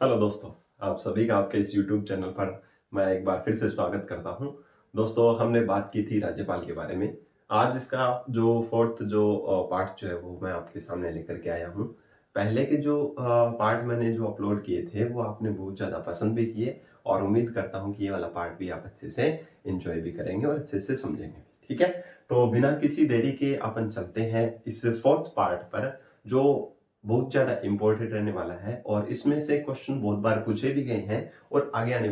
Hello दोस्तों, आप सभी का आपके इस यूट्यूब चैनल पर मैं एक बार फिर से स्वागत करता हूं। दोस्तों, हमने बात की थी राज्यपाल के बारे में। आज इसका जो फोर्थ जो पार्ट जो है वो मैं आपके सामने लेकर के आया हूं। पहले के जो पार्ट मैंने जो अपलोड किए थे वो आपने बहुत ज़्यादा पसंद भी किए और उम्मीद करता हूं कि ये वाला पार्ट भी आप अच्छे से एंजॉय भी करेंगे और अच्छे से समझेंगे भी। ठीक है? तो बिना किसी देरी के अपन चलते हैं इस फोर्थ पार्ट पर, जो बहुत ज़्यादा इम्पोर्टेंट रहने वाला है और इसमें से क्वेश्चन बहुत बार पूछे भी गए हैं और आगे आने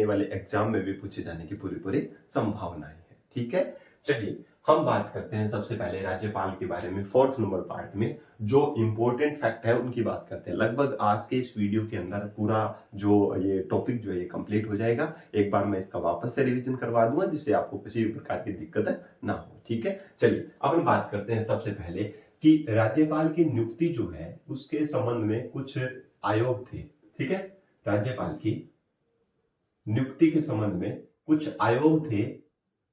वाले एग्जाम में भी पूछे जाने की पूरी संभावनाएं हैं। ठीक है, चलिए हम बात करते हैं सबसे पहले राज्यपाल के बारे में। फोर्थ नंबर पार्ट में जो इम्पोर्टेंट फैक्ट है उनकी बात करते हैं। लगभग आज के इस वीडियो के अंदर पूरा जो ये टॉपिक जो है ये कंप्लीट हो जाएगा। एक बार मैं इसका वापस से रिवीजन करवा दूंगा जिससे आपको किसी भी प्रकार की दिक्कत ना हो। ठीक है, चलिए अब हम बात करते हैं सबसे पहले कि राज्यपाल की नियुक्ति जो है उसके संबंध में कुछ आयोग थे। ठीक है, राज्यपाल की नियुक्ति के संबंध में कुछ आयोग थे।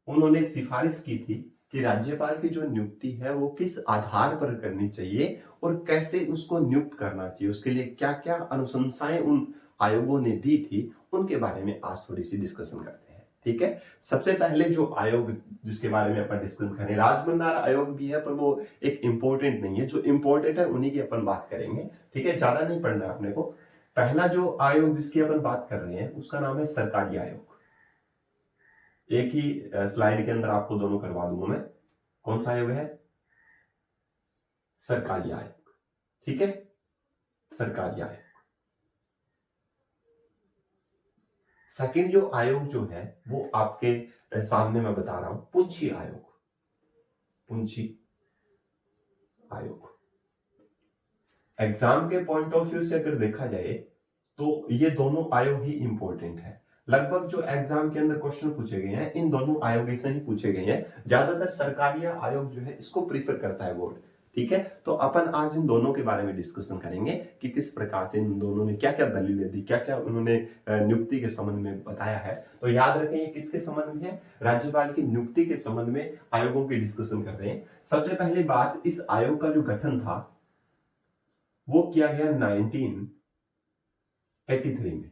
उन्होंने सिफारिश की थी कि राज्यपाल की जो नियुक्ति है वो किस आधार पर करनी चाहिए और कैसे उसको नियुक्त करना चाहिए, उसके लिए क्या क्या अनुशंसाएं उन आयोगों ने दी थी, उनके बारे में आज थोड़ी सी डिस्कशन करते हैं। ठीक है, सबसे पहले जो आयोग जिसके बारे में अपन डिस्कस करें, राजमंडार आयोग भी है पर वो एक इंपॉर्टेंट नहीं है। जो इंपॉर्टेंट है उन्हीं की अपन बात करेंगे। ठीक है, ज्यादा नहीं पढ़ना है अपने को। पहला जो आयोग जिसकी अपन बात कर रहे हैं उसका नाम है सरकारी आयोग। एक ही स्लाइड के अंदर आपको दोनों करवा दूंगा मैं। कौन सा आयोग है? सरकारी आयोग। ठीक है, सरकारी आयोग। सेकंड जो आयोग जो है वो आपके सामने मैं बता रहा हूं, पुंछी आयोग। पुंछी आयोग। एग्जाम के पॉइंट ऑफ व्यू से अगर देखा जाए तो ये दोनों आयोग ही इंपॉर्टेंट है। लगभग जो एग्जाम के अंदर क्वेश्चन पूछे गए हैं इन दोनों आयोगों से ही पूछे गए हैं। ज्यादातर सरकारी आयोग जो है इसको प्रीफर करता है बोर्ड। ठीक है, तो अपन आज इन दोनों के बारे में डिस्कशन करेंगे कि किस प्रकार से इन दोनों ने क्या क्या दलीलें दी, क्या क्या उन्होंने नियुक्ति के संबंध में बताया है। तो याद रखें ये किसके संबंध में है? राज्यपाल की नियुक्ति के संबंध में आयोगों की डिस्कशन कर रहे हैं। सबसे पहली बात, इस आयोग का जो गठन था वो किया गया 1983 में।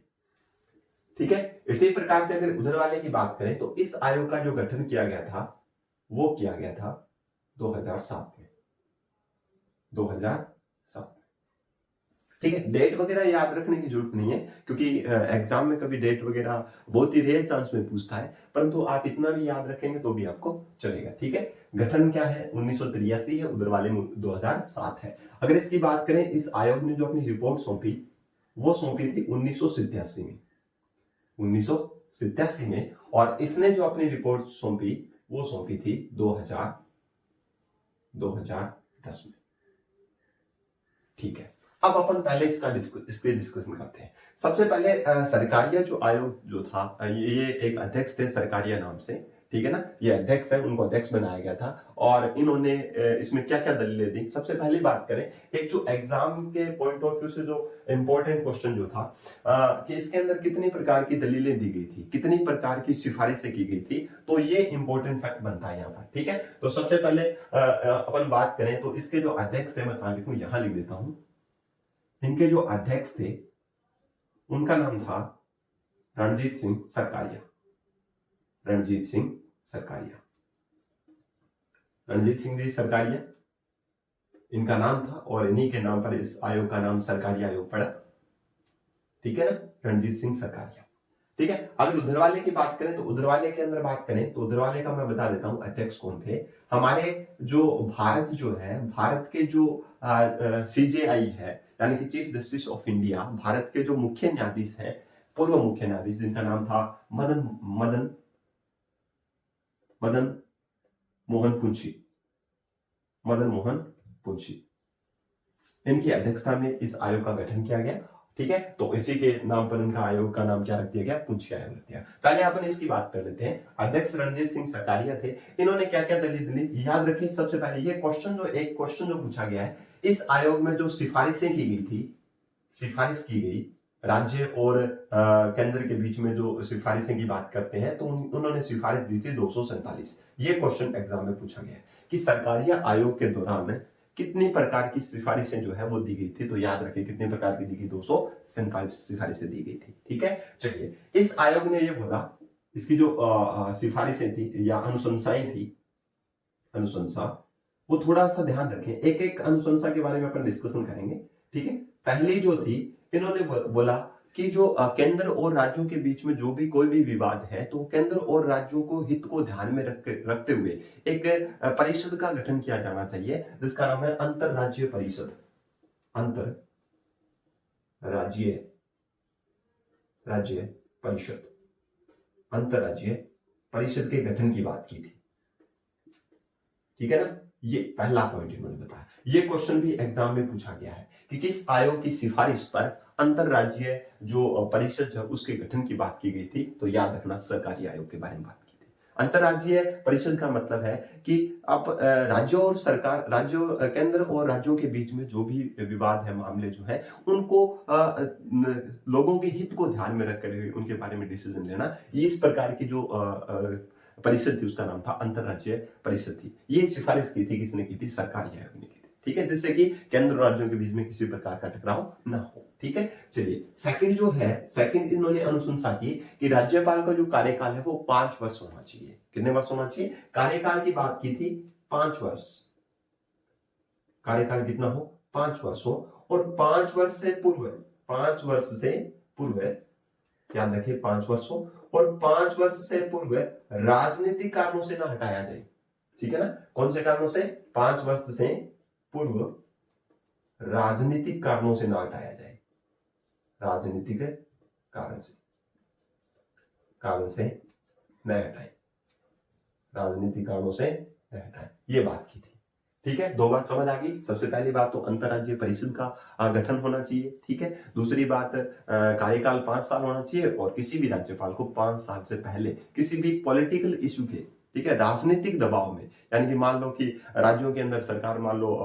ठीक है, इसी प्रकार से अगर उधर वाले की बात करें तो इस आयोग का जो गठन किया गया था वो किया गया था 2007 में। 2007। ठीक है, डेट वगैरह याद रखने की जरूरत नहीं है क्योंकि एग्जाम में कभी डेट वगैरह बहुत ही रेयर चांस में पूछता है, परंतु आप इतना भी याद रखेंगे तो भी आपको चलेगा। ठीक है, गठन क्या है? 1983 है, उधर वाले में 2007 है। अगर इसकी बात करें, इस आयोग ने जो अपनी रिपोर्ट सौंपी वो सौंपी थी 1987 में। 1987 में, और इसने जो अपनी रिपोर्ट सौंपी वो सौंपी थी 2010 में। ठीक है, अब अपन पहले इसके डिस्कशन करते हैं। सबसे पहले सरकारिया जो आयोग जो था, ये एक अध्यक्ष थे सरकारिया नाम से। ठीक है ना, ये अध्यक्ष है, उनको अध्यक्ष बनाया गया था। और इन्होंने इसमें क्या क्या दलीलें दी, सबसे पहली बात करें, एक जो एग्जाम के पॉइंट ऑफ व्यू से जो इंपॉर्टेंट क्वेश्चन जो था कि इसके अंदर कितनी प्रकार की दलीलें दी गई थी, कितनी प्रकार की सिफारिशें की गई थी, तो ये इंपॉर्टेंट फैक्ट बनता है यहाँ पर। ठीक है, तो सबसे पहले अपन बात करें तो इसके जो अध्यक्ष थे, मैं कहां लिखूं, यहां लिख देता हूं। इनके जो अध्यक्ष थे उनका नाम था रणजीत सिंह सरकारिया। रणजीत सिंह सरकारिया। रणजीत सिंह जी सरकारिया इनका नाम था और इन्हीं के नाम पर इस आयोग का नाम सरकारी आयोग पड़ा। ठीक है ना, रणजीत सिंह सरकारिया। ठीक है, अगर उधरवाले की बात करें तो उधरवाले के अंदर बात करें तो उधरवाले का मैं बता देता हूं अध्यक्ष कौन थे। हमारे जो भारत जो है, भारत के जो सीजेआई है यानी कि chief justice of India, Bharat के जो मुख्य न्यायाधीश हैं, पूर्व मुख्य न्यायाधीश, जिनका नाम था मदन मदन मदन मोहन पुंछी। मदन मोहन पुंछी, इनकी अध्यक्षता में इस आयोग का गठन किया गया। ठीक है, तो इसी के नाम पर इनका आयोग का नाम क्या रख दिया गया? पुंछी आयोग रख दिया। पहले अपन इसकी बात कर लेते हैं। अध्यक्ष रणजीत सिंह सरकारिया थे। इन्होंने क्या क्या दलील दी, याद रखिए। सबसे पहले ये क्वेश्चन जो पूछा गया है, इस आयोग में जो सिफारिशें की गई थी, सिफारिश की गई राज्य और केंद्र के बीच में जो सिफारिशें की बात करते हैं, तो उन्होंने सिफारिश दी थी 247। ये क्वेश्चन एग्जाम में पूछा गया है कि सरकारिया आयोग के दौरान कितनी प्रकार की सिफारिशें जो है वो दी गई थी, तो याद रखिए कितने प्रकार की दी गई, 247 सिफारिशें दी गई थी। ठीक है, चलिए इस आयोग ने ये बोला, इसकी जो सिफारिशें थी या अनुशंसाएं थी, अनुशंसा, वो थोड़ा सा ध्यान रखें, एक एक अनुशंसा के बारे में अपन डिस्कशन करेंगे। ठीक है, पहली जो थी, इन्होंने बोला कि जो केंद्र और राज्यों के बीच में जो भी कोई भी विवाद है, तो केंद्र और राज्यों को हित को ध्यान में रखते हुए एक परिषद का गठन किया जाना चाहिए, जिसका नाम है अंतरराज्यीय परिषद। अंतरराज्यीय परिषद, अंतरराज्यीय परिषद के गठन की बात की थी। ठीक है ना, ये पहला पॉइंट इन्होंने बताया। ये क्वेश्चन भी एग्जाम में पूछा गया है कि किस आयोग की सिफारिश पर अंतरराज्यीय जो परिषद है उसके गठन की बात की गई थी, तो याद रखना सरकारी आयोग के बारे में बात की थी। अंतरराज्यीय परिषद का मतलब है कि अब राज्यों और सरकार, राज्यों, केंद्र और राज्यों के बीच में जो भी विवाद है, मामले जो है, उनको लोगों के हित को ध्यान में रखकर उनके बारे में डिसीजन लेना, ये इस प्रकार की जो परिषद थी उसका नाम था अंतरराज्यीय परिषद थी। ये सिफारिश की थी, किसने की थी? सरकारी आयोग ने की थी। ठीक है, जिससे कि केंद्र और राज्यों के बीच में किसी प्रकार का टकराव ना हो। ठीक है, चलिए सेकंड जो है, सेकंड इन्होंने अनुशंसा की कि राज्यपाल का जो कार्यकाल है वो 5 वर्ष होना चाहिए। कितने वर्ष होना चाहिए? कार्यकाल की बात की थी 5 वर्ष, कार्यकाल कितना हो? 5 वर्ष हो, और 5 वर्ष से पूर्व, 5 वर्ष से पूर्व, याद रखिए 5 वर्ष हो, और 5 वर्ष से पूर्व राजनीतिक कारणों से ना हटाया जाए। ठीक है ना, कौन से कारणों से? 5 वर्ष से पूर्व राजनीतिक कारणों से ना हटाया जाए, राजनीतिक कारण से न हटाए, राजनीतिक कारणों से न हटाए, ये बात की थी। ठीक है, दो बात समझ आ गई। सबसे पहली बात तो अंतरराज्यीय परिषद का गठन होना चाहिए। ठीक है, दूसरी बात कार्यकाल 5 साल होना चाहिए, और किसी भी राज्यपाल को 5 साल से पहले किसी भी पॉलिटिकल इशू के, ठीक है, राजनीतिक दबाव में, यानी कि मान लो कि राज्यों के अंदर सरकार मान लो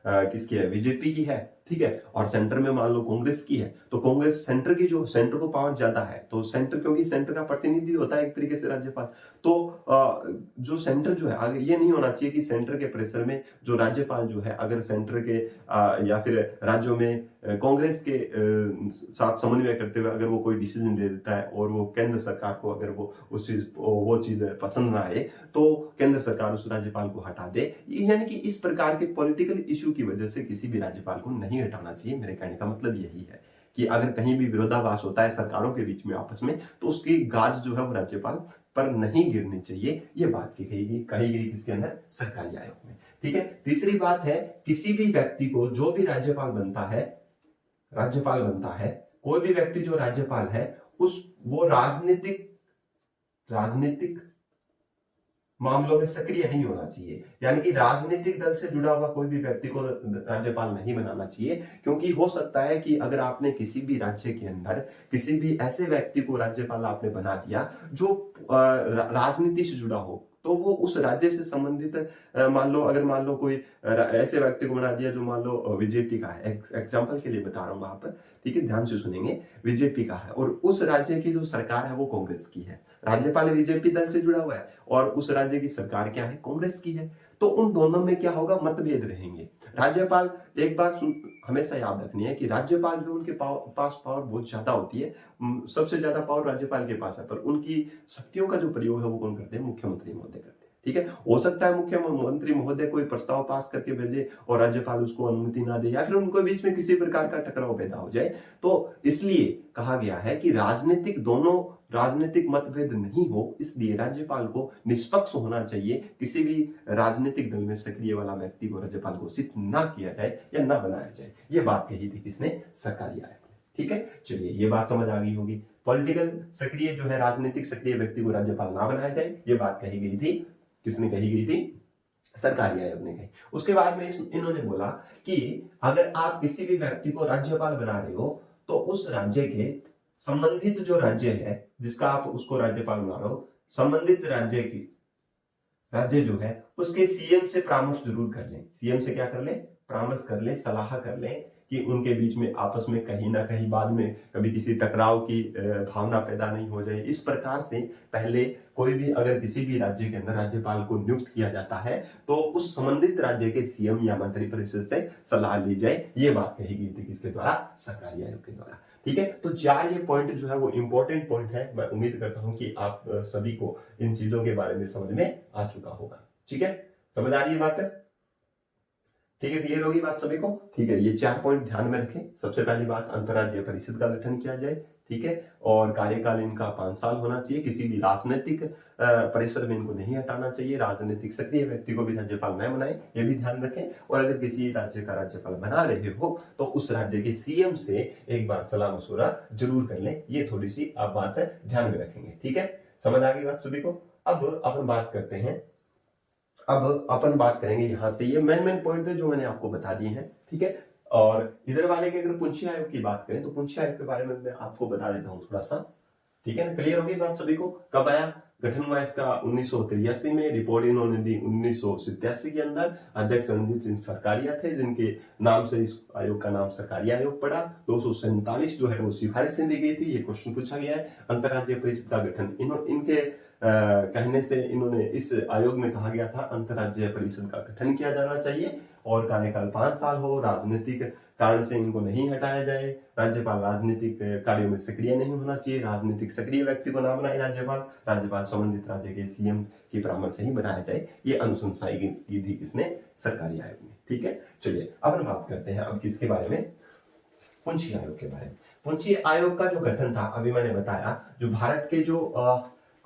किसकी है? बीजेपी की है। ठीक है, और सेंटर में मान लो कांग्रेस की है, तो कांग्रेस सेंटर की, जो सेंटर को पावर ज्यादा है, तो सेंटर, क्योंकि सेंटर का प्रतिनिधि होता है एक तरीके से राज्यपाल, तो जो सेंटर जो है, आगे ये नहीं होना चाहिए कि सेंटर के प्रेशर में जो राज्यपाल जो है, अगर सेंटर के या फिर राज्यों में कांग्रेस के साथ समन्वय करते हुए अगर वो कोई डिसीजन ले लेता है, और वो केंद्र सरकार को अगर वो चीज पसंद ना आए, तो केंद्र सरकार उस राज्यपाल को हटा दे। यानी कि इस प्रकार के पॉलिटिकल इशू की वजह से किसी भी राज्यपाल को नहीं हटाना चाहिए। मेरे कहने का मतलब यही है कि अगर कहीं भी विरोधाभास होता है सरकारों के बीच में आपस में, तो उसकी गाज जो है वो राज्यपाल पर नहीं गिरनी चाहिए। ये बात कही गई किसके अंदर? सरकारी आयोग में। ठीक है, तीसरी बात है, किसी भी व्यक्ति को, जो भी राज्यपाल बनता है, कोई भी व्यक्ति जो राज्यपाल है, वो राजनीतिक मामलों में सक्रिय नहीं होना चाहिए। यानी कि राजनीतिक दल से जुड़ा हुआ कोई भी व्यक्ति को राज्यपाल नहीं बनाना चाहिए, क्योंकि हो सकता है कि अगर आपने किसी भी राज्य के अंदर किसी भी ऐसे व्यक्ति को राज्यपाल आपने बना दिया जो राजनीति से जुड़ा हो, तो वो उस राज्य से संबंधित, मान लो कोई ऐसे व्यक्ति को बना दिया जो मान लो बीजेपी का है, एग्जाम्पल के लिए बता रहा हूँ आप, ठीक है, ध्यान से सुनेंगे, बीजेपी का है, और उस राज्य की जो सरकार है वो कांग्रेस की है, राज्यपाल बीजेपी दल से जुड़ा हुआ है, और उस राज्य की सरकार क्या है? कांग्रेस की है, तो उन दोनों में क्या होगा? मतभेद रहेंगे। राज्यपाल, एक बात हमेशा याद रखनी है कि राज्यपाल जो, उनके पास पावर बहुत ज्यादा होती है, सबसे ज्यादा पावर राज्यपाल के पास है, पर उनकी शक्तियों का जो प्रयोग है वो कौन करते हैं? मुख्यमंत्री महोदय करते हैं। ठीक है, हो सकता है मुख्यमंत्री महोदय कोई प्रस्ताव पास करके भेजे और राज्यपाल उसको अनुमति ना दे, या फिर उनको बीच में किसी प्रकार का टकराव पैदा हो जाए, तो इसलिए कहा गया है कि राजनीतिक मतभेद नहीं हो, इसलिए राज्यपाल को निष्पक्ष होना चाहिए। किसी भी राजनीतिक दल में सक्रिय वाला व्यक्ति को राज्यपाल घोषित ना किया जाए या ना बनाया जाए। ये बात कही थी किसने? सरकारी आयोग ने। ठीक है, चलिए ये बात समझ आ गई होगी। पॉलिटिकल सक्रिय जो है, राजनीतिक सक्रिय व्यक्ति को राज्यपाल ना बनाया जाए, ये बात कही गई थी। किसने कही गई थी? सरकारी आयोग ने कही। उसके बाद में इन्होंने बोला कि अगर आप किसी भी व्यक्ति को राज्यपाल बना रहे हो, तो उस राज्य के संबंधित जो राज्य है जिसका आप उसको राज्यपाल बना रहे हो, संबंधित राज्य जो है उसके सीएम से परामर्श जरूर कर लें। सीएम से क्या कर लें? परामर्श कर लें, सलाह कर लें कि उनके बीच में आपस में कहीं ना कहीं बाद में कभी किसी टकराव की भावना पैदा नहीं हो जाए। इस प्रकार से पहले कोई भी अगर किसी भी राज्य के अंदर राज्यपाल को नियुक्त किया जाता है तो उस संबंधित राज्य के सीएम या मंत्रिपरिषद से सलाह ली जाए। ये बात कही गई थी किसके द्वारा? सरकारी आयोग के द्वारा। ठीक है, तो 4 ये पॉइंट जो है वो इंपॉर्टेंट पॉइंट है। मैं उम्मीद करता हूं कि आप सभी को इन चीजों के बारे में समझ में आ चुका होगा। ठीक है, समझ आ रही है बात? ठीक है, क्लियर होगी बात सभी को? ठीक है, ये 4 पॉइंट ध्यान में रखें। सबसे पहली बात, अंतरराज्यीय परिषद का गठन किया जाए। ठीक है, और कार्यकाल इनका 5 साल होना चाहिए। किसी भी राजनीतिक परिसर में इनको नहीं हटाना चाहिए। राजनीतिक सक्रिय व्यक्ति को भी राज्यपाल न बनाए, ये भी ध्यान रखें। और अगर किसी राज्य का राज्यपाल बना रहे हो तो उस राज्य के सीएम से एक बार सलाह मशवरा जरूर कर लें। ये थोड़ी सी आप बात ध्यान में रखेंगे। ठीक है, समझ आ गई बात सभी को? अब अपन बात करते हैं, अब अपन बात करेंगे यहां से, ये मेन पॉइंट है जो मैंने आपको बता दिए हैं। ठीक है, और इधर वाले के अगर पुंछी आयोग की बात करें तो पुंछी आयोग के बारे में मैं आपको बता देता हूं थोड़ा सा। ठीक है ना, क्लियर होगी बात सभी को? कब आया, गठन हुआ इसका 1983 में, रिपोर्ट इन्होंने दी 1987 के अंदर। अध्यक्ष रणजीत सिंह सरकारिया थे जिनके नाम से इस आयोग का नाम सरकारी आयोग पड़ा। 247 जो है वो सिफारिशें दी गई थी, ये क्वेश्चन पूछा गया है। अंतरराज्यीय परिषद का गठन इनके कहने से इन्होंने इस आयोग में कहा गया था अंतरराज्यीय परिषद का गठन किया जाना चाहिए और कार्यकाल 5 साल हो। राजनीतिक कारण से इनको नहीं हटाया जाए। राज्यपाल राजनीतिक कार्यों में सक्रिय नहीं होना चाहिए। राजनीतिक सक्रिय व्यक्ति को ना बनाए राज्यपाल संबंधित राज्य के सीएम के परामर्श से ही बनाया जाए। ये अनुशंसाएं की थी किसने? सरकारी आयोग ने। ठीक है, चलिए अब हम बात करते हैं अब किसके बारे में? पुंछी आयोग के बारे में। पुंछी आयोग का जो गठन था, अभी मैंने बताया, जो भारत के जो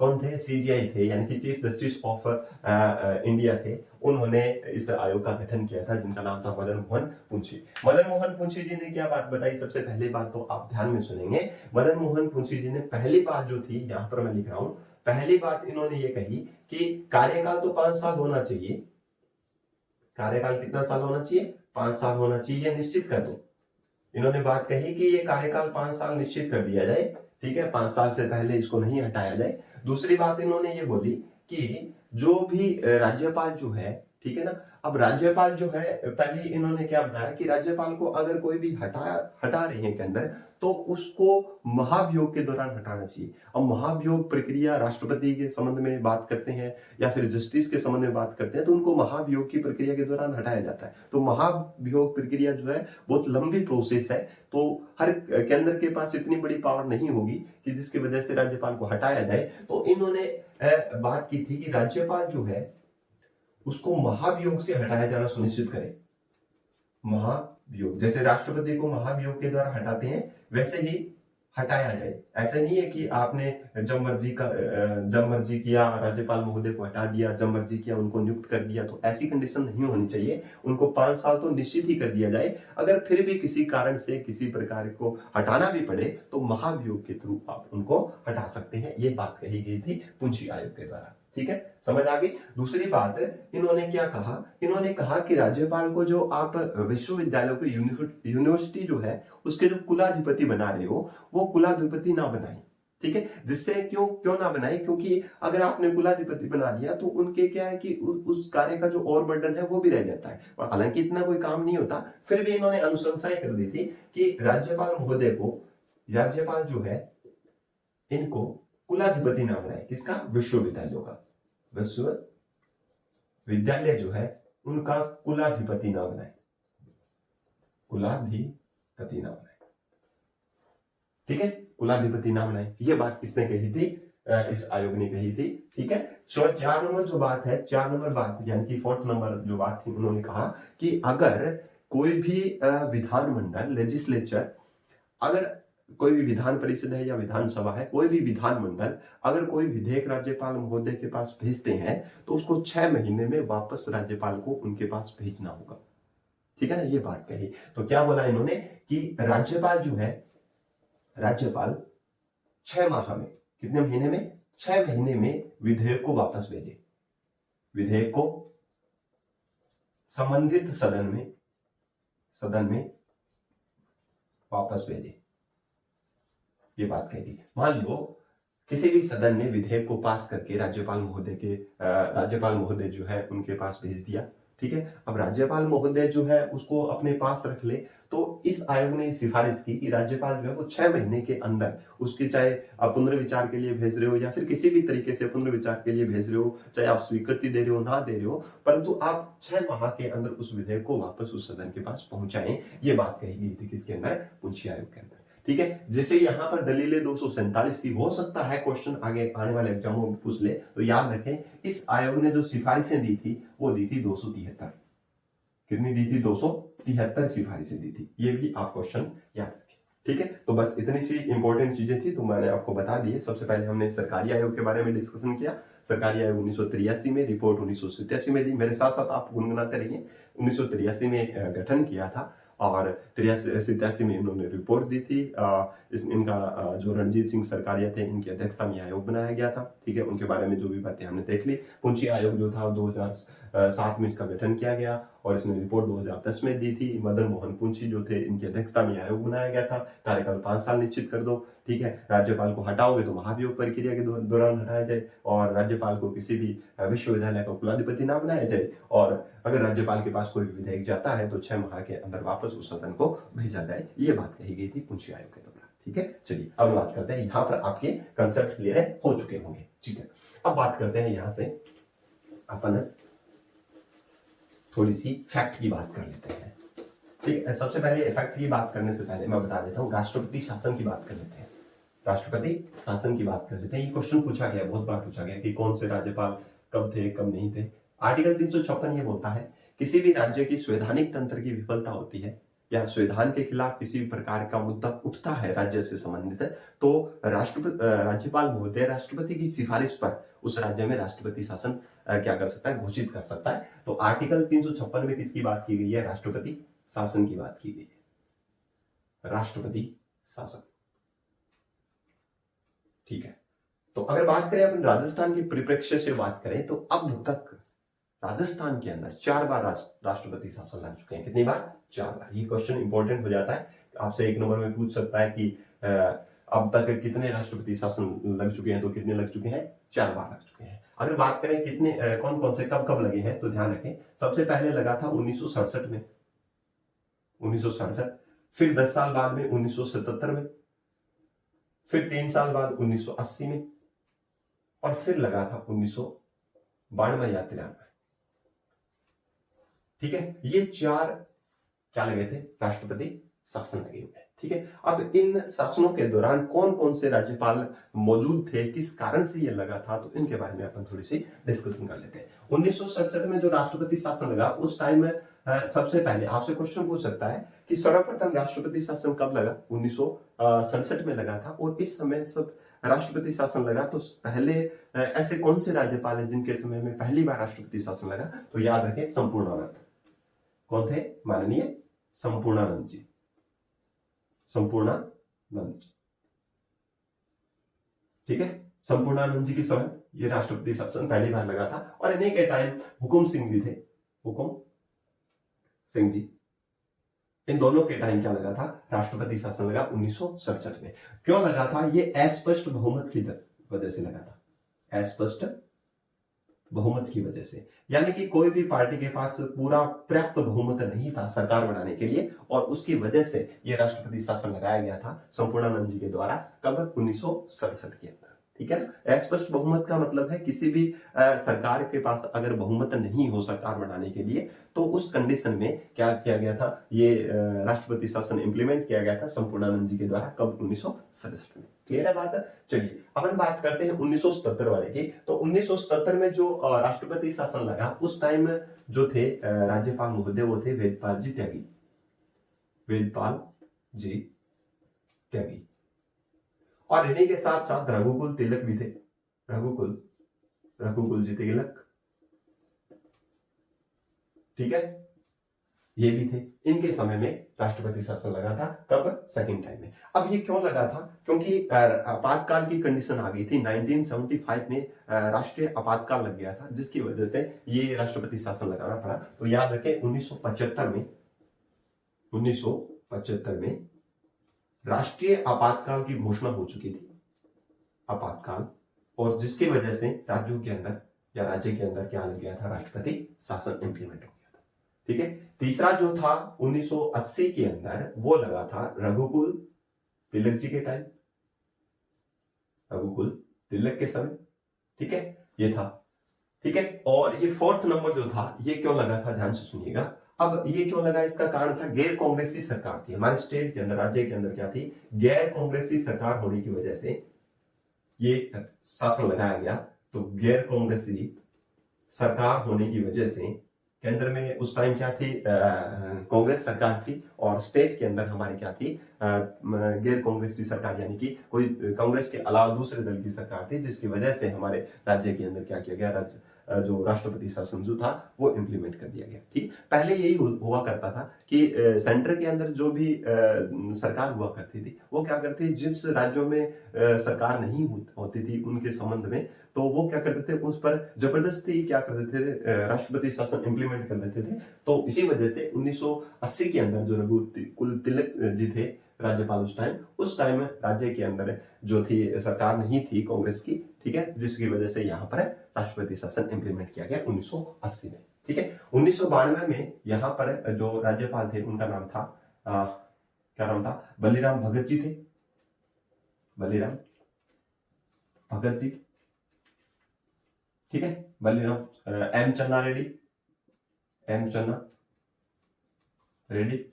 कौन थे? सीजीआई थे, यानी कि चीफ जस्टिस ऑफ इंडिया थे। उन्होंने इस आयोग का गठन किया था जिनका नाम था मदन मोहन पुंछी। मदन मोहन पुंछी जी ने क्या बात बताई? सबसे पहली बात तो आप ध्यान में सुनेंगे। मदन मोहन पुंछी जी ने पहली बात जो थी, यहां पर मैं लिख रहा हूं, पहली बात इन्होंने ये कही कि कार्यकाल तो 5 साल होना चाहिए। कार्यकाल कितना साल होना चाहिए? 5 साल होना चाहिए, ये निश्चित कर दो। इन्होंने बात कही कि ये कार्यकाल 5 साल निश्चित कर दिया जाए। ठीक है, 5 साल से पहले इसको नहीं हटाया जाए। दूसरी बात इन्होंने ये बोली कि जो भी राज्यपाल जो है, ठीक है ना, अब राज्यपाल जो है, पहले इन्होंने क्या बताया कि राज्यपाल को अगर कोई भी हटा रहे हैं के अंदर तो उसको महाभियोग के दौरान हटाना चाहिए। अब महाभियोग प्रक्रिया राष्ट्रपति के संबंध में बात करते हैं या फिर जस्टिस के संबंध में बात करते हैं तो उनको महाभियोग की प्रक्रिया के दौरान हटाया जाता है। तो महाभियोग प्रक्रिया जो है बहुत लंबी प्रोसेस है, तो हर केंद्र के पास इतनी बड़ी पावर नहीं होगी कि जिसकी वजह से राज्यपाल को हटाया जाए। तो इन्होंने बात की थी कि राज्यपाल जो है उसको महाभियोग से हटाया जाना सुनिश्चित करे। महाभियोग, जैसे राष्ट्रपति को महाभियोग के द्वारा हटाते हैं वैसे ही हटाया जाए। ऐसा नहीं है कि आपने जब मर्जी किया राज्यपाल महोदय को हटा दिया, जब मर्जी किया उनको नियुक्त कर दिया, तो ऐसी कंडीशन नहीं होनी चाहिए। उनको 5 साल तो निश्चित ही कर दिया जाए। अगर फिर भी किसी कारण से किसी प्रकार को हटाना भी पड़े तो महाभियोग के थ्रू आप उनको हटा सकते हैं। ये बात कही गई थी पुंछी आयोग के द्वारा। ठीक है, समझ आ गई? दूसरी बात इन्होंने क्या कहा? इन्होंने कहा कि राज्यपाल को जो आप विश्वविद्यालयों को यूनिवर्सिटी जो है उसके जो कुलाधिपति बना रहे हो वो कुलाधिपति ना बनाए। ठीक है, जिससे क्यों ना बनाए? क्योंकि अगर आपने कुलाधिपति बना दिया तो उनके क्या है कि उस कार्य का जो और बर्डन है वो भी रह जाता है। हालांकि इतना कोई काम नहीं होता, फिर भी इन्होंने अनुशंसाएं कर दी थी कि राज्यपाल महोदय को, राज्यपाल जो है इनको कुलाधिपति ना बनाए। किसका? विश्वविद्यालयों का। विश्वविद्यालय जो है उनका कुलाधिपति ना बनाए, कुलाधिपति ना बनाए। ठीक है, कुलाधिपति ना बनाए। ये बात किसने कही थी? इस आयोग ने कही थी। ठीक है, 4 नंबर जो बात है, 4 नंबर बात यानी कि 4th नंबर जो बात थी, उन्होंने कहा कि अगर कोई भी विधानमंडल, लेजिस्लेचर, अगर कोई भी विधान परिषद है या विधानसभा है, कोई भी विधानमंडल अगर कोई विधेयक राज्यपाल महोदय के पास भेजते हैं तो उसको 6 महीने में वापस राज्यपाल को उनके पास भेजना होगा। ठीक है ना, ये बात कही। तो क्या बोला इन्होंने कि राज्यपाल जो है, राज्यपाल 6 माह में, कितने महीने में? 6 महीने में विधेयक को वापस भेजे। विधेयक को संबंधित सदन में वापस भेजे। ये बात कही। मान लो किसी भी सदन ने विधेयक को पास करके राज्यपाल महोदय जो है उनके पास भेज दिया। ठीक है। अब राज्यपाल महोदय जो है उसको अपने पास रख ले, तो इस आयोग ने सिफारिश की कि राज्यपाल जो है वो 6 महीने के अंदर उसकी, चाहे आप पुनर्विचार के लिए भेज रहे हो या फिर किसी भी तरीके से पुनर्विचार के लिए भेज रहे हो, चाहे आप स्वीकृति दे रहे हो ना दे रहे हो, परंतु आप 6 माह के अंदर उस विधेयक को वापस उस सदन के पास पहुंचाएं। ये बात कही गई थी किसके अंदर? मुंशी आयोग के अंदर। ठीक है। जैसे यहाँ पर दलीलें 247 की, हो सकता है क्वेश्चन आगे आने वाले एग्जामों में पूछ ले, तो याद रखें इस आयोग ने जो सिफारिशें दी थी वो दी थी 273। कितनी दी थी? 273 सिफारिशें दी थी। ये भी आप क्वेश्चन याद रखें। ठीक है। तो बस इतनी सी इंपॉर्टेंट चीजें थी तो मैंने आपको बता दी है। सबसे पहले हमने सरकारी आयोग के बारे में डिस्कशन किया। सरकारी आयोग 1983 में, रिपोर्ट 1987 में दी। मेरे साथ साथ आप गुनगुनाते रहिए। 1983 में गठन किया था और 83 में इन्होंने रिपोर्ट दी थी। इनका जो रणजीत सिंह सरकारिया थे, इनकी अध्यक्षता में आयोग बनाया गया था। ठीक है। उनके बारे में जो भी बातें हमने देख ली। पुंछी आयोग जो था 2007 में इसका गठन किया गया और इसने रिपोर्ट 2010 में दी थी। मदन मोहन पुंछी जो थे, इनकी अध्यक्षता में आयोग बनाया गया था। कार्यकाल 5 साल निश्चित कर दो। ठीक है। राज्यपाल को हटाओगे तो महाभियोग प्रक्रिया के दौरान हटाया जाए और राज्यपाल को किसी भी विश्वविद्यालय का कुलाधिपति ना बनाया जाए और अगर राज्यपाल के पास कोई विधेयक जाता है तो 6 माह के अंदर वापस उस सदन को भेजा जाए। ये बात कही गई थी पुंछी आयोग के दौरान। ठीक है। चलिए अब बात करते हैं, यहाँ पर आपके कंसेप्ट क्लियर हो चुके होंगे। ठीक है। अब बात करते हैं यहाँ से अपन थोड़ी सी फैक्ट की बात कर लेते हैं। ठीक है। सबसे पहले फैक्ट की बात करने से पहले मैं बता देता हूँ, राष्ट्रपति शासन की बात कर लेते हैं। राष्ट्रपति शासन की बात कर लेते हैं। ये क्वेश्चन पूछा गया, बहुत बार पूछा गया कि कौन से राज्यपाल कब थे कब नहीं थे। आर्टिकल 356 ये बोलता है किसी भी राज्य की संवैधानिक तंत्र की विफलता होती है या संविधान के खिलाफ किसी भी प्रकार का मुद्दा उठता है राज्य से संबंधित है, तो राज्यपाल महोदय राष्ट्रपति की सिफारिश पर उस राज्य में राष्ट्रपति शासन क्या कर सकता है? घोषित कर सकता है। तो आर्टिकल 356 में किसकी बात की गई है? राष्ट्रपति शासन की बात की गई है। राष्ट्रपति शासन। ठीक है। तो अगर बात करें अपन राजस्थान की परिप्रेक्ष्य से बात करें तो अब तक राजस्थान के अंदर 4 बार राष्ट्रपति शासन लग चुके हैं। कितनी बार? 4 बार। ये क्वेश्चन इंपॉर्टेंट हो जाता है, आपसे 1 नंबर में पूछ सकता है कि अब तक कितने राष्ट्रपति शासन लग चुके हैं, तो कितने लग चुके हैं? 4 बार लग चुके हैं। अगर बात करें कितने कौन कौन से कब कब लगे हैं तो ध्यान रखें, सबसे पहले लगा था 1967 में, 1967, फिर 10 साल बाद में 1977 में, फिर 3 साल बाद 1980 में और फिर लगा था 1992 या 93। ठीक है। ये 4 क्या लगे थे? राष्ट्रपति शासन लगे हुए हैं। ठीक है। अब इन शासनों के दौरान कौन कौन से राज्यपाल मौजूद थे, किस कारण से ये लगा था, तो इनके बारे में अपन थोड़ी सी डिस्कशन कर लेते हैं। 1967 में जो राष्ट्रपति शासन लगा उस टाइम में सबसे पहले आपसे क्वेश्चन पूछ सकता है कि सर्वप्रथम राष्ट्रपति शासन कब लगा? 1967 में लगा था। और इस समय सब राष्ट्रपति शासन लगा तो पहले ऐसे कौन से राज्यपाल हैं जिनके समय में पहली बार राष्ट्रपति शासन लगा? तो याद रखें संपूर्णानंद। कौन थे? माननीय संपूर्णानंद जी। संपूर्णानंद जी। ठीक है। संपूर्णानंद जी के समय ये राष्ट्रपति शासन पहली बार लगा था। और इन्हीं के टाइम हुकुम सिंह भी थे, हुकुम सिंह जी। इन दोनों के टाइम क्या लगा था? राष्ट्रपति शासन लगा 1967 में। क्यों लगा था? ये अस्पष्ट बहुमत की वजह से लगा था। अस्पष्ट बहुमत की वजह से, यानी कि कोई भी पार्टी के पास पूरा पर्याप्त बहुमत नहीं था सरकार बनाने के लिए और उसकी वजह से ये राष्ट्रपति शासन लगाया गया था संपूर्णानंद जी के द्वारा। कब? 1967 के अंदर। ठीक है ना। अस्पष्ट बहुमत का मतलब है किसी भी सरकार के पास अगर बहुमत नहीं हो सरकार बनाने के लिए तो उस कंडीशन में क्या किया गया था? ये राष्ट्रपति शासन इंप्लीमेंट किया गया था संपूर्णानंद जी के द्वारा। कब? 1967 में। क्लियर है बात? चलिए अपन बात करते हैं 1977 वाले की। तो 1977 में जो राष्ट्रपति शासन लगा उस टाइम जो थे राज्यपाल महोदय वो थे वेदपाल जी त्यागी। वेदपाल जी त्यागी। और इन्हीं के साथ साथ रघुकुल तिलक भी थे। रघुकुल जी तिलक। ठीक है। ये भी थे। इनके समय में राष्ट्रपति शासन लगा था। कब? सेकंड टाइम में। अब ये क्यों लगा था? क्योंकि आपातकाल की कंडीशन आ गई थी। 1975 में राष्ट्रीय आपातकाल लग गया था जिसकी वजह से ये राष्ट्रपति शासन लगाना पड़ा। तो याद रखें 1975 में राष्ट्रीय आपातकाल की घोषणा हो चुकी थी। आपातकाल, और जिसकी वजह से राज्यों के अंदर या राज्य के अंदर क्या लग गया था? राष्ट्रपति शासन इंप्लीमेंट हो गया था। ठीक है। तीसरा जो था 1980 के अंदर वो लगा था रघुकुल तिलक जी के टाइम, रघुकुल तिलक के समय, ठीक है, ये था। ठीक है, और ये फोर्थ नंबर जो था ये क्यों लगा था, ध्यान से सुनिएगा। अब ये क्यों लगा, इसका कारण था गैर कांग्रेसी सरकार थी हमारे स्टेट के अंदर, राज्य के अंदर क्या थी, गैर कांग्रेसी सरकार होने की वजह से ये शासन लगाया गया। तो गैर कांग्रेसी सरकार होने की वजह से केंद्र में उस टाइम क्या थी, कांग्रेस सरकार थी, और स्टेट के अंदर हमारी क्या थी, गैर कांग्रेसी सरकार, यानी कि कोई कांग्रेस के अलावा दूसरे दल की सरकार थी, जिसकी वजह से हमारे राज्य के अंदर क्या किया गया, राज्य जो राष्ट्रपति शासन जो था वो इंप्लीमेंट कर दिया गया। ठीक, पहले यही हुआ करता था कि सेंटर के अंदर जो भी सरकार हुआ करती थी वो क्या करती थी, जिस राज्यों में सरकार नहीं होती थी उनके संबंध में, तो वो क्या करते थे, उस पर जबरदस्ती क्या कर देते थे, राष्ट्रपति शासन इंप्लीमेंट कर देते थे। तो इसी वजह से 1980 के अंदर जो रघुकुल तिलक जी थे राज्यपाल उस टाइम राज्य के अंदर जो थी सरकार नहीं थी कांग्रेस की, ठीक है, जिसकी वजह से यहाँ पर राष्ट्रपति शासन इंप्लीमेंट किया गया 1980 में। ठीक है, 1992 में यहाँ पर जो राज्यपाल थे उनका नाम था क्या नाम था, बलीराम भगत जी थे, बलीराम भगत जी। ठीक है, बलीराम एम चन्ना रेड्डी, एम चन्ना रेड्डी।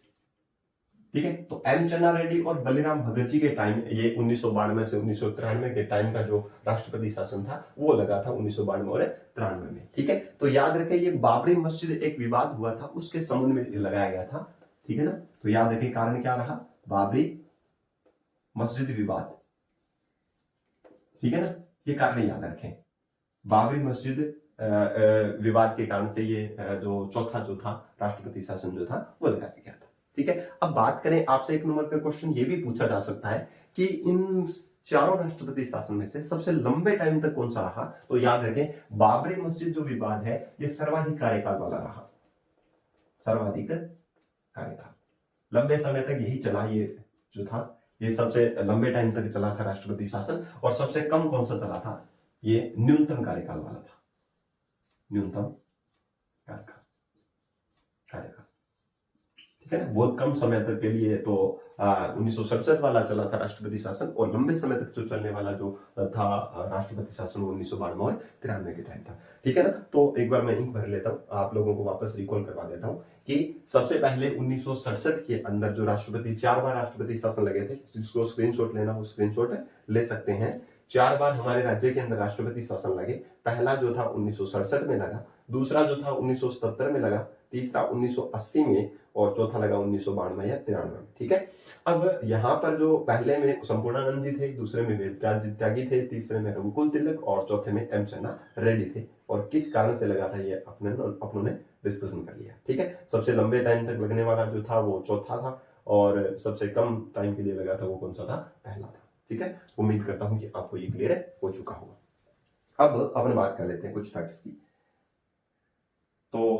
ठीक है, तो एम चन्ना रेड्डी और बलीराम भगत जी के टाइम, ये 1992 से 1993 के टाइम का जो राष्ट्रपति शासन था वो लगा था 1992 और 93 में। ठीक है, तो याद रखें ये बाबरी मस्जिद एक विवाद हुआ था उसके संबंध में लगाया गया था। ठीक है ना, तो याद रखें कारण क्या रहा, बाबरी मस्जिद विवाद। ठीक है ना, ये कारण याद रखें, बाबरी मस्जिद विवाद के कारण से ये जो चौथा जो था राष्ट्रपति शासन जो था वो लगाया गया था। ठीक है, अब बात करें, आपसे एक नंबर का क्वेश्चन ये भी पूछा जा सकता है कि इन चारों राष्ट्रपति शासन में से सबसे लंबे टाइम तक कौन सा रहा, तो याद रखें बाबरी मस्जिद जो विवाद है ये सर्वाधिक कार्यकाल वाला रहा, सर्वाधिक कार्यकाल, लंबे समय तक यही चला, ये जो था ये सबसे लंबे टाइम तक चला था राष्ट्रपति शासन, और सबसे कम कौन सा चला था, ये न्यूनतम कार्यकाल वाला था, न्यूनतम कार्यकाल। ठीक है ना, बहुत कम समय तक के लिए तो 1967 वाला चला था राष्ट्रपति शासन, और लंबे समय तक जो चलने वाला जो था राष्ट्रपति शासन वो 1992 और 93 के टाइम था। ठीक है ना, तो एक बार मैं इंक भर लेता हूँ, आप लोगों को वापस रिकॉल करवा देता हूँ कि सबसे पहले 1967 के अंदर जो राष्ट्रपति 4 बार राष्ट्रपति शासन लगे थे, जिसको स्क्रीनशॉट लेना वो स्क्रीनशॉट ले सकते हैं। 4 बार हमारे राज्य के अंदर राष्ट्रपति शासन लगे, पहला जो था 1967 में लगा, दूसरा जो था 1977 में लगा, तीसरा 1980 में, और चौथा लगा 1992 या 93 में। ठीक है, अब यहाँ पर जो पहले में संपूर्णानंद जी थे, दूसरे में वेद त्यागी थे, तीसरे में रघुकुल तिलक और चौथे में एम चन्ना रेड्डी थे, और किस कारण से लगा था ये अपनों ने डिस्कशन कर लिया। ठीक है, सबसे लंबे टाइम तक लगने वाला जो था वो चौथा था, और सबसे कम टाइम के लिए लगा था वो कौन सा था, पहला था। ठीक है, उम्मीद करता हूं कि आपको ये क्लियर हो चुका होगा। अब अपन बात कर लेते हैं कुछ फैक्ट्स की। तो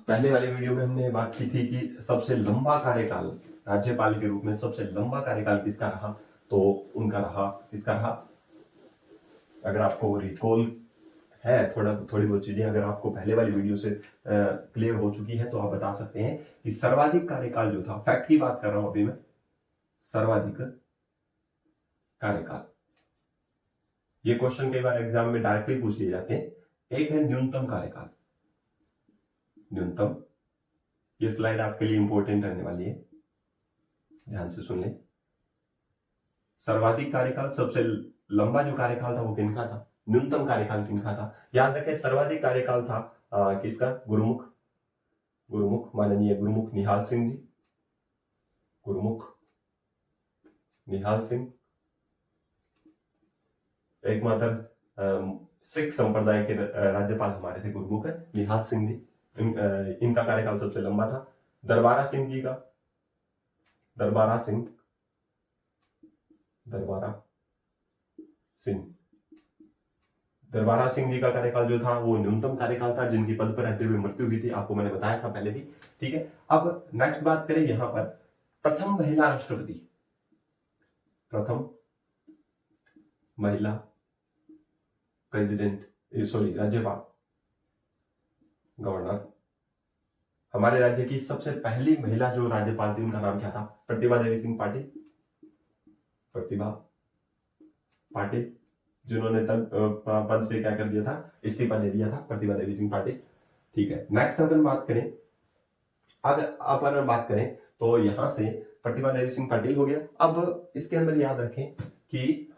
पहले वाले वीडियो में हमने बात की थी कि सबसे लंबा कार्यकाल राज्यपाल के रूप में सबसे लंबा कार्यकाल किसका रहा, तो उनका रहा, किसका रहा, अगर आपको रिकॉल है थोड़ी बहुत चीजें अगर आपको पहले वाली वीडियो से क्लियर हो चुकी है तो आप बता सकते हैं कि सर्वाधिक कार्यकाल जो था, फैक्ट की बात कर रहा हूं अभी मैं, सर्वाधिक कार्यकाल, ये क्वेश्चन कई बार एग्जाम में डायरेक्टली पूछ लिए जाते हैं। एक है न्यूनतम कार्यकाल, न्यूनतम, ये स्लाइड आपके लिए इंपॉर्टेंट रहने वाली है, ध्यान से सुन लें। सर्वाधिक कार्यकाल, सबसे लंबा जो कार्यकाल था वो किनका था, न्यूनतम कार्यकाल किनका था, याद रखें सर्वाधिक कार्यकाल था किसका, गुरुमुख, गुरुमुख माननीय गुरुमुख निहाल सिंह जी, गुरुमुख निहाल सिंह, एकमात्र सिख संप्रदाय के राज्यपाल हमारे थे गुरुमुख निहाल सिंह जी, इनका कार्यकाल सबसे लंबा था। दरबारा सिंह जी का, दरबारा सिंह, दरबारा सिंह, दरबारा सिंह जी का कार्यकाल जो था वो न्यूनतम कार्यकाल था, जिनकी पद पर रहते हुए मृत्यु हुई थी, आपको मैंने बताया था पहले भी। ठीक है, अब नेक्स्ट बात करें यहां पर प्रथम महिला राष्ट्रपति, प्रथम महिला प्रेसिडेंट, सॉरी राज्यपाल, गवर्नर हमारे राज्य की सबसे पहली महिला जो राज्यपाल थी उनका नाम क्या था? प्रतिभा देवी सिंह पाटिल। प्रतिभा पाटिल, जिन्होंने तब पद से क्या कर दिया था, इस्तीफा दे दिया था, प्रतिभा देवी सिंह पाटिल। ठीक है, नेक्स्ट अपन बात करें, अगर अपन बात करें तो यहां से प्रतिभा देवी सिंह पाटिल हो गया। अब इसके अंदर याद रखें कि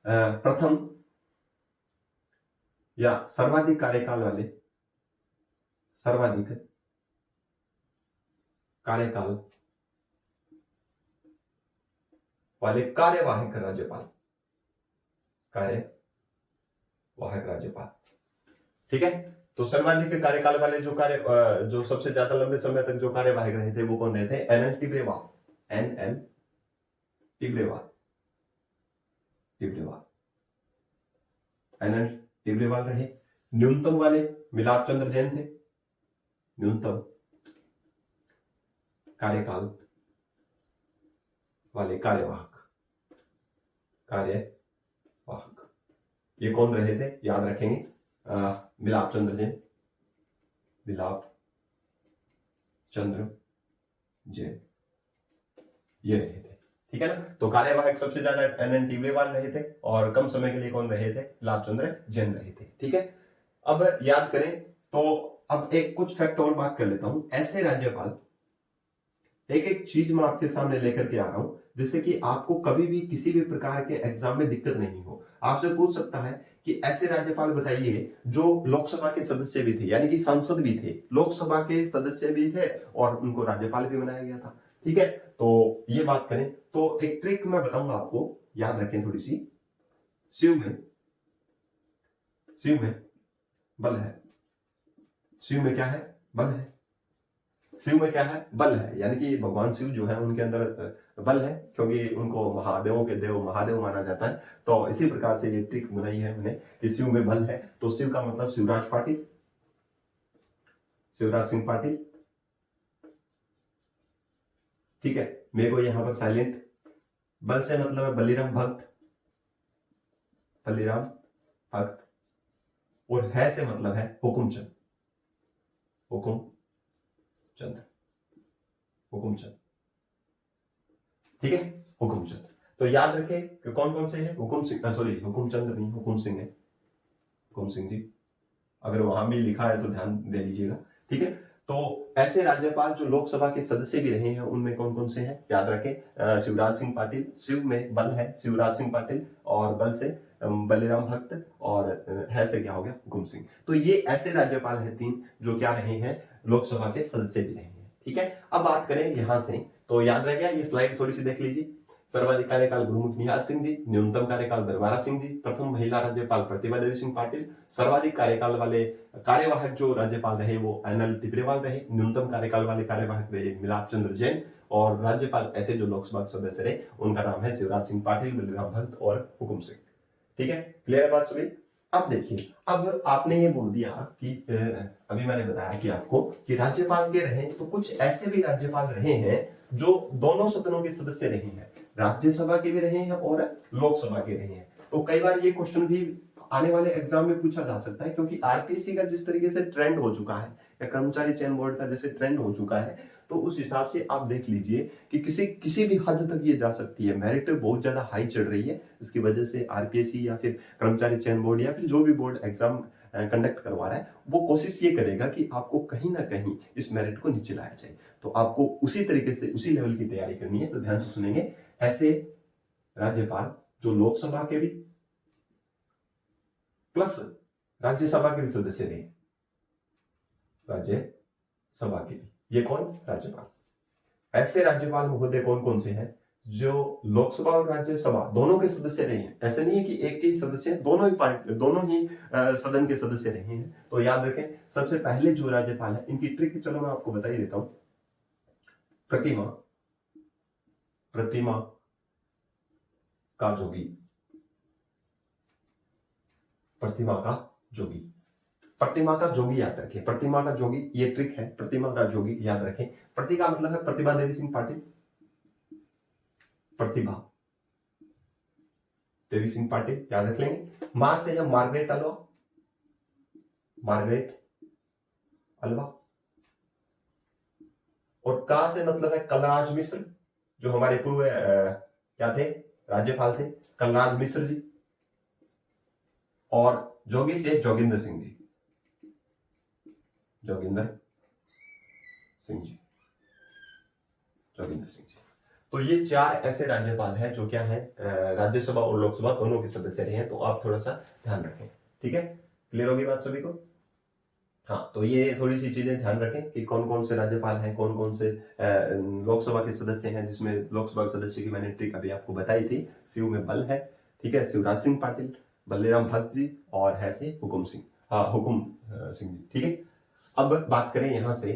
प्रथम या सर्वाधिक कार्यकाल वाले कार्यवाहक राज्यपाल। ठीक है, तो सर्वाधिक कार्यकाल वाले जो सबसे ज्यादा लंबे समय तक जो कार्यवाहक रहे थे वो कौन रहे थे? एनएल टिब्रेवाल रहे। न्यूनतम वाले मिलाप चंद्र जैन थे। न्यूनतम कार्यकाल वाले कार्यवाहक ये कौन रहे थे? याद रखेंगे, मिलाप चंद्र जैन ये रहे थे। ठीक है ना, तो कार्यवाहक सबसे ज्यादा एनएन टिब्रेवाल रहे थे और कम समय के लिए कौन रहे थे? मिलाप चंद्र जैन रहे थे। ठीक है, अब याद करें तो अब एक कुछ फैक्ट और बात कर लेता हूं। ऐसे राज्यपाल, एक एक चीज मैं आपके सामने लेकर के आ रहा हूं जिससे कि आपको कभी भी किसी भी प्रकार के एग्जाम में दिक्कत नहीं हो। आपसे पूछ सकता है कि ऐसे राज्यपाल बताइए जो लोकसभा के सदस्य भी थे, यानी कि सांसद भी थे, लोकसभा के सदस्य भी थे और उनको राज्यपाल भी बनाया गया था। ठीक है, तो ये बात करें तो एक ट्रिक मैं बताऊंगा आपको, याद रखें थोड़ी सी। शिव में बल है। शिव में क्या है? बल है। शिव में क्या है? बल है, यानी कि भगवान शिव जो है उनके अंदर बल है, क्योंकि उनको महादेवों के देव महादेव माना जाता है। तो इसी प्रकार से ये ट्रिक बनाई है मैंने कि शिव में बल है, तो शिव का मतलब शिवराज सिंह पाटिल। ठीक है, मेरे को यहां पर साइलेंट। बल से मतलब है बलिराम भक्त, और है से मतलब है हुकुमचंद। ठीक है, हुकुमचंद। तो याद रखें कि कौन कौन से हैं? हुकुमचंद नहीं, हुकुम सिंह है। हुकुम सिंह जी, अगर वहां भी लिखा है तो ध्यान दे लीजिएगा। ठीक है, तो ऐसे राज्यपाल जो लोकसभा के सदस्य भी रहे हैं उनमें कौन कौन से हैं? याद रखें, शिवराज सिंह पाटिल, शिव में बल है शिवराज सिंह पाटिल, और बल से बलिराम भक्त, और है से क्या हो गया? हुकुम सिंह। तो ये ऐसे राज्यपाल हैं तीन जो क्या रहे हैं? लोकसभा के सदस्य भी रहे हैं। ठीक है, अब बात करें यहां से, तो याद रह गया, ये स्लाइड थोड़ी सी देख लीजिए। सर्वाधिक कार्यकाल गुरुमुख निहाल सिंह जी, न्यूनतम कार्यकाल दरबारा सिंह जी, प्रथम महिला राज्यपाल प्रतिभा देवी सिंह पाटिल, सर्वाधिक कार्यकाल वाले कार्यवाहक जो राज्यपाल रहे वो एनएल टिब्रेवाल रहे, न्यूनतम कार्यकाल वाले कार्यवाहक रहे मिलाप चंद्र जैन, और राज्यपाल ऐसे जो लोकसभा सदस्य रहे उनका नाम है शिवराज सिंह पाटिल, बलिराम भक्त और हुकुम सिंह। ठीक है, क्लियर है बात सभी? अब देखिए, अब आपने ये बोल दिया कि अभी मैंने बताया कि आपको कि राज्यपाल के रहे, तो कुछ ऐसे भी राज्यपाल रहे हैं जो दोनों सदनों के सदस्य रहे हैं, राज्यसभा के भी रहे हैं और लोकसभा के रहे हैं। तो कई बार ये क्वेश्चन भी आने वाले एग्जाम में पूछा जा सकता है, क्योंकि आरपीएससी का जिस तरीके से ट्रेंड हो चुका है, या कर्मचारी चयन बोर्ड का जैसे ट्रेंड हो चुका है, तो उस हिसाब से आप देख लीजिए कि किसी भी हद तक ये जा सकती है। मेरिट बहुत ज्यादा हाई चढ़ रही है, इसकी वजह से आरपीएससी या फिर कर्मचारी चयन बोर्ड या फिर जो भी बोर्ड एग्जाम कंडक्ट करवा रहा है वो कोशिश ये करेगा कि आपको कहीं ना कहीं इस मेरिट को नीचे लाया जाए। तो आपको उसी तरीके से उसी लेवल की तैयारी करनी है। तो ध्यान से सुनेंगे, ऐसे राज्यपाल जो लोकसभा के भी प्लस राज्यसभा के भी सदस्य रहे, राज्यसभा के भी, ये कौन? राज्यपाल। ऐसे राज्यपाल महोदय कौन कौन से हैं जो लोकसभा और राज्यसभा दोनों के सदस्य रहे हैं? ऐसे नहीं है कि एक ही सदस्य, दोनों ही सदन के सदस्य रहे हैं। तो याद रखें, सबसे पहले जो राज्यपाल है, इनकी ट्रिक चलो मैं आपको बता ही देता हूं। प्रतिमा का जोगी, प्रतिमा का जोगी याद रखें। प्रतिमा का जोगी, ये ट्रिक है, प्रतिमा का जोगी याद रखें। प्रति का मतलब है प्रतिभा देवी सिंह पाटिल, प्रतिभा देवी सिंह पाटिल याद रख लेंगे। मां से है मार्गरेट अल्वा, और का से मतलब है कलराज मिश्र, जो हमारे पूर्व क्या थे, राज्यपाल थे, कलराज मिश्र जी। और जोगी से जोगिंदर सिंह जी, जोगिंदर सिंह जी, जोगिंदर सिंह जी। तो ये 4 ऐसे राज्यपाल हैं जो क्या है, राज्यसभा और लोकसभा दोनों के सदस्य रहे हैं। तो आप थोड़ा सा ध्यान रखें, ठीक है। क्लियर होगी बात सभी को? हाँ, तो ये थोड़ी सी चीजें ध्यान रखें कि कौन कौन से राज्यपाल हैं, कौन कौन से लोकसभा के सदस्य हैं, जिसमें लोकसभा के सदस्य की मैंने ट्रिक अभी आपको बताई थी। शिव में बल है, ठीक है, शिवराज सिंह पाटिल, बल्लेराम भगत जी, और है से हुकुम सिंह, हाँ हुकुम सिंह जी, ठीक है। अब बात करें यहाँ से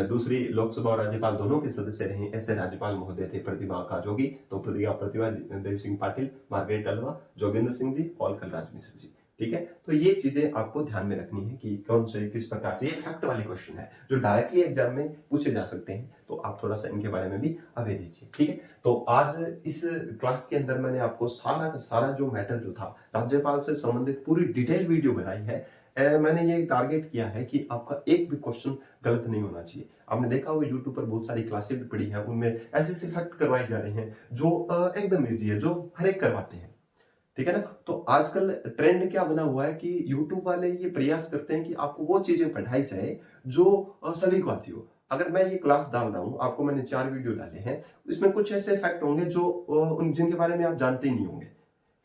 दूसरी लोकसभा और राज्यपाल दोनों के सदस्य रहे ऐसे राज्यपाल महोदय थे प्रतिभा का जोगी, तो प्रतिभा देव सिंह पाटिल, मार्गरेट अल्वा, जोगेंद्र सिंह जी और कलराज मिश्र जी, ठीक है। तो ये चीजें आपको ध्यान में रखनी है कि कौन से किस प्रकार से, ये फैक्ट वाले क्वेश्चन है जो डायरेक्टली एग्जाम में पूछे जा सकते हैं, तो आप थोड़ा सा इनके बारे में भी अवेयर दीजिए, ठीक है। तो आज इस क्लास के अंदर मैंने आपको सारा का सारा जो मैटर जो था राज्यपाल से संबंधित पूरी डिटेल वीडियो बनाई है। मैंने ये टारगेट किया है कि आपका एक भी क्वेश्चन गलत नहीं होना चाहिए। आपने देखा होगा यूट्यूब पर बहुत सारी क्लासेस भी पड़ी हैं, उनमें ऐसे ऐसे फैक्ट करवाए जा रहे हैं जो एकदम इजी है, जो हर एक करवाते हैं, ठीक है ना। तो आजकल ट्रेंड क्या बना हुआ है कि यूट्यूब वाले ये प्रयास करते हैं कि आपको वो चीजें पढ़ाई जाए जो सभी को आती हो। अगर मैं ये क्लास डाल रहा हूं, आपको मैंने 4 वीडियो डाले हैं, इसमें कुछ ऐसे फैक्ट होंगे जो जिनके बारे में आप जानते ही नहीं होंगे।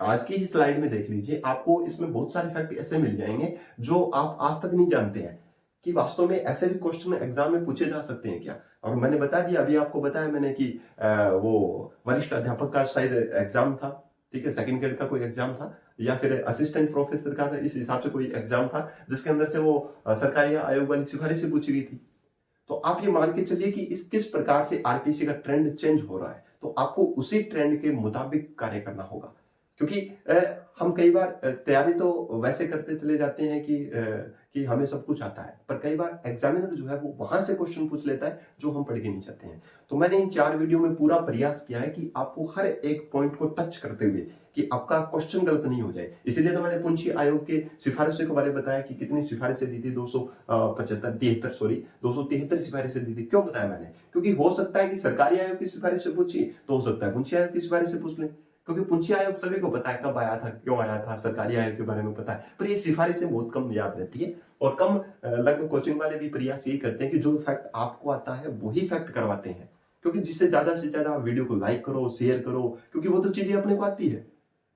आज की ही स्लाइड में देख लीजिए, आपको इसमें बहुत सारे फैक्ट ऐसे मिल जाएंगे जो आप आज तक नहीं जानते हैं कि वास्तव में ऐसे भी क्वेश्चन एग्जाम में पूछे जा सकते हैं क्या। और मैंने बता दिया, अभी आपको बताया मैंने कि वो वरिष्ठ अध्यापक का शायद एग्जाम था, ठीक है, सेकंड ग्रेड का कोई एग्जाम था, या फिर असिस्टेंट प्रोफेसर का था, इस हिसाब से कोई एग्जाम था जिसके अंदर से वो सरकारी आयोग वाली सिफारिश से पूछी गई थी। तो आप ये मान के चलिए कि इस किस प्रकार से आरपीसी का ट्रेंड चेंज हो रहा है, तो आपको उसी ट्रेंड के मुताबिक कार्य करना होगा। क्योंकि हम कई बार तैयारी तो वैसे करते चले जाते हैं कि हमें सब कुछ आता है, पर कई बार एग्जामिनर जो है वो वहां से क्वेश्चन पूछ लेता है जो हम पढ़ के नहीं चाहते हैं। तो मैंने इन 4 वीडियो में पूरा प्रयास किया है कि आपको हर एक पॉइंट को टच करते हुए कि आपका क्वेश्चन गलत नहीं हो जाए। इसीलिए तो मैंने पुंछी आयोग के सिफारिशों के बारे में बताया कि कितनी सिफारिशें दी थी, 273 सिफारिशें दी थी। क्यों बताया मैंने? क्योंकि हो सकता है कि सरकारी आयोग की सिफारिश से पूछी, तो हो सकता है पुंछी आयोग की सिफारिश से पूछ लें, क्योंकि पुंछी आयोग सभी को पता है कब आया था, क्यों आया था, सरकारी आयोग के बारे में पता है, पर ये सिफारिशें बहुत कम याद रहती है। और कम लगभग कोचिंग वाले भी प्रयास यही करते हैं कि जो फैक्ट आपको आता है वही फैक्ट करवाते हैं, क्योंकि जिससे ज्यादा से ज्यादा वीडियो को लाइक करो, शेयर करो, क्योंकि वो तो चीजें अपने को आती है।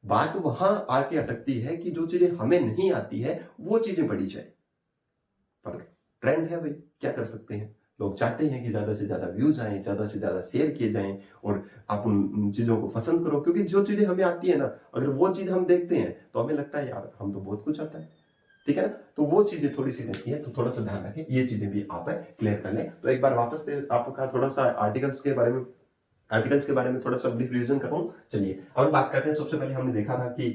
बात वहां आके अटकती है कि जो चीजें हमें नहीं आती है वो चीजें पढ़ी जाए, पर ट्रेंड है भाई, क्या कर सकते हैं। लोग चाहते हैं कि ज्यादा से ज्यादा व्यूज आए, ज्यादा से ज्यादा शेयर किए जाएं, और आप उन चीजों को पसंद करो, क्योंकि जो चीजें हमें आती है ना, अगर वो चीज हम देखते हैं तो हमें लगता है यार हम तो बहुत कुछ आता है, ठीक है ना। तो वो चीजें थोड़ी सी रहती है, तो थोड़ा सा ध्यान रखें, ये चीजें भी आप क्लियर कर लें। तो एक बार वापस से आपका थोड़ा सा आर्टिकल्स के बारे में थोड़ा सा ब्रीफ रिवीजन कर रहा हूं। चलिए अब हम बात करते हैं। सबसे पहले हमने देखा था कि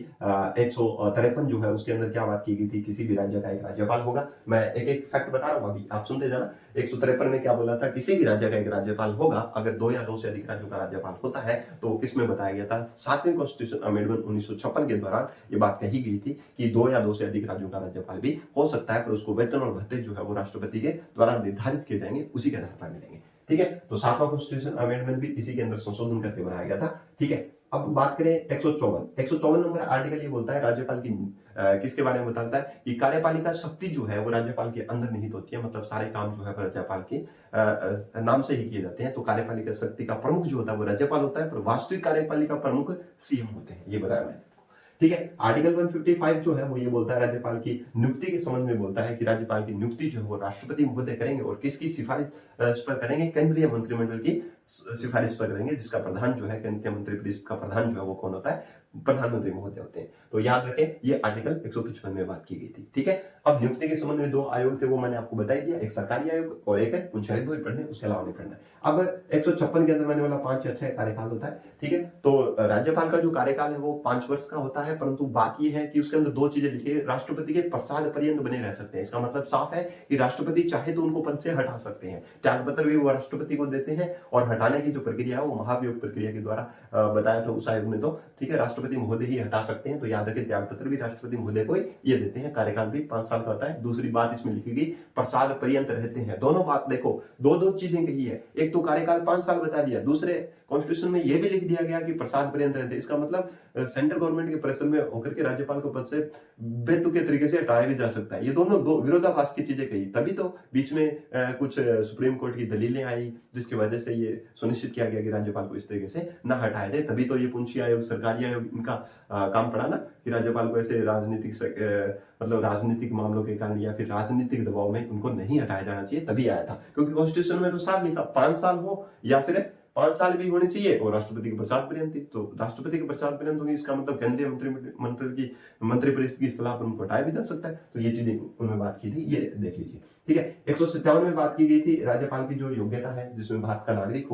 153 जो है उसके अंदर क्या बात की गई थी, किसी भी राज्य का एक राज्यपाल होगा। मैं एक एक फैक्ट बता रहा हूं, अभी आप सुनते जाना। 153 में क्या बोला था, किसी भी राज्य का एक राज्यपाल होगा। अगर 2 या 2 से अधिक राज्यों का राज्यपाल होता है तो किसमें बताया गया था, 7वें कॉन्स्टिट्यूशन अमेंडमेंट 1956 के दौरान ये बात कही गई थी कि 2 या 2 से अधिक राज्यों का राज्यपाल भी हो सकता है, पर उसको वेतन और भत्ते जो है वो राष्ट्रपति के द्वारा निर्धारित किए जाएंगे, उसी के आधार पर मिलेंगे, ठीक है। तो 7वां कॉन्स्टिट्यूशन अमेंडमेंट भी इसी के अंदर संशोधन करके बनाया गया था, ठीक है। अब बात करें 154 नंबर आर्टिकल ये बोलता है राज्यपाल की किसके बारे में बताता है कि कार्यपालिका शक्ति जो है वो राज्यपाल के अंदर निहित होती है, मतलब सारे काम जो है राज्यपाल के नाम से ही किए जाते हैं। तो कार्यपालिका शक्ति का प्रमुख जो होता है वो राज्यपाल होता है, पर वास्तविक कार्यपालिका प्रमुख सीएम होते हैं, ये बताया मैंने, ठीक है। आर्टिकल 155 जो है वो ये बोलता है राज्यपाल की नियुक्ति के संबंध में बोलता है कि राज्यपाल की नियुक्ति जो है वो राष्ट्रपति महोदय करेंगे, और किसकी सिफारिश पर करेंगे, केंद्रीय मंत्रिमंडल की सिफारिश पर करेंगे, जिसका प्रधान जो है, केंद्रीय मंत्रिपरिषद का प्रधान जो है वो कौन होता है, प्रधानमंत्री महोदय होते हैं। तो याद रखें ये आर्टिकल 155 में बात की गई थी, ठीक है। अब नियुक्ति के संबंध में 2 आयोग थे, वो मैंने आपको बता दिया, एक सरकारी आयोग और एक है पंचायत, 2 ही पढ़ने, उसके अलावा नहीं पढ़ना। अब 156 के अंदर मैंने बोला 5 या 6 कार्यकाल होता है, ठीक है। तो राज्यपाल का जो कार्यकाल है वो 5 वर्ष का होता है, परंतु बात यह है कि उसके अंदर 2 चीजें लिखी है, राष्ट्रपति के प्रसाद पर्यंत बने रह सकते हैं। इसका मतलब साफ है कि राष्ट्रपति चाहे तो उनको पद से हटा सकते हैं, त्याग पत्र भी वो राष्ट्रपति को देते हैं, और हटाने की जो प्रक्रिया है वो महाभियोग प्रक्रिया के द्वारा बताया था उस आयोग ने। तो ठीक है, राष्ट्रपति महोदय ही हटा सकते हैं। तो याद रखें, त्याग पत्र भी राष्ट्रपति महोदय को ये देते हैं। कार्यकाल भी 5 साल का होता है। दूसरी बात इसमें लिखी गई, प्रसाद पर्यंत रहते हैं। दोनों बात देखो, दो चीजें कही है। एक तो कार्यकाल 5 साल बता दिया, दूसरे कॉन्स्टिट्यूशन में यह भी लिख दिया गया कि प्रसाद पर्यंत रहते हैं। इसका मतलब सेंट्रल गवर्नमेंट के प्रेशर में होकर के राज्यपाल को पद से बेतुके तरीके से हटाया भी जा सकता है। ये दोनों दो विरोधाभास की चीजें कही, तभी तो बीच में कुछ सुप्रीम कोर्ट की दलीलें आई, जिसकी वजह से ये सुनिश्चित किया गया कि राज्यपाल को इस तरीके से न हटाया जाए। तभी तो ये पूंछी आयोग, सरकारी आयोग, इनका काम पड़ा ना कि राज्यपाल को ऐसे मतलब राजनीतिक मामलों के कारण या फिर राजनीतिक दबाव में उनको नहीं हटाया जाना चाहिए, तभी आया था। क्योंकि कॉन्स्टिट्यूशन में तो साफ लिखा 5 साल हो या फिर 5 साल भी होने चाहिए और राष्ट्रपति के प्रसाद पर्यंत। तो राष्ट्रपति के प्रसाद पर्यंत होगी, इसका मतलब केंद्रीय मंत्रिपरिषद की सलाह पर उनको हटाया भी जा सकता है। तो ये चीजें उन्होंने बात की थी, ये देख लीजिए। ठीक है, 157 में बात की गई थी राज्यपाल की जो योग्यता है, जिसमें भारत का नागरिक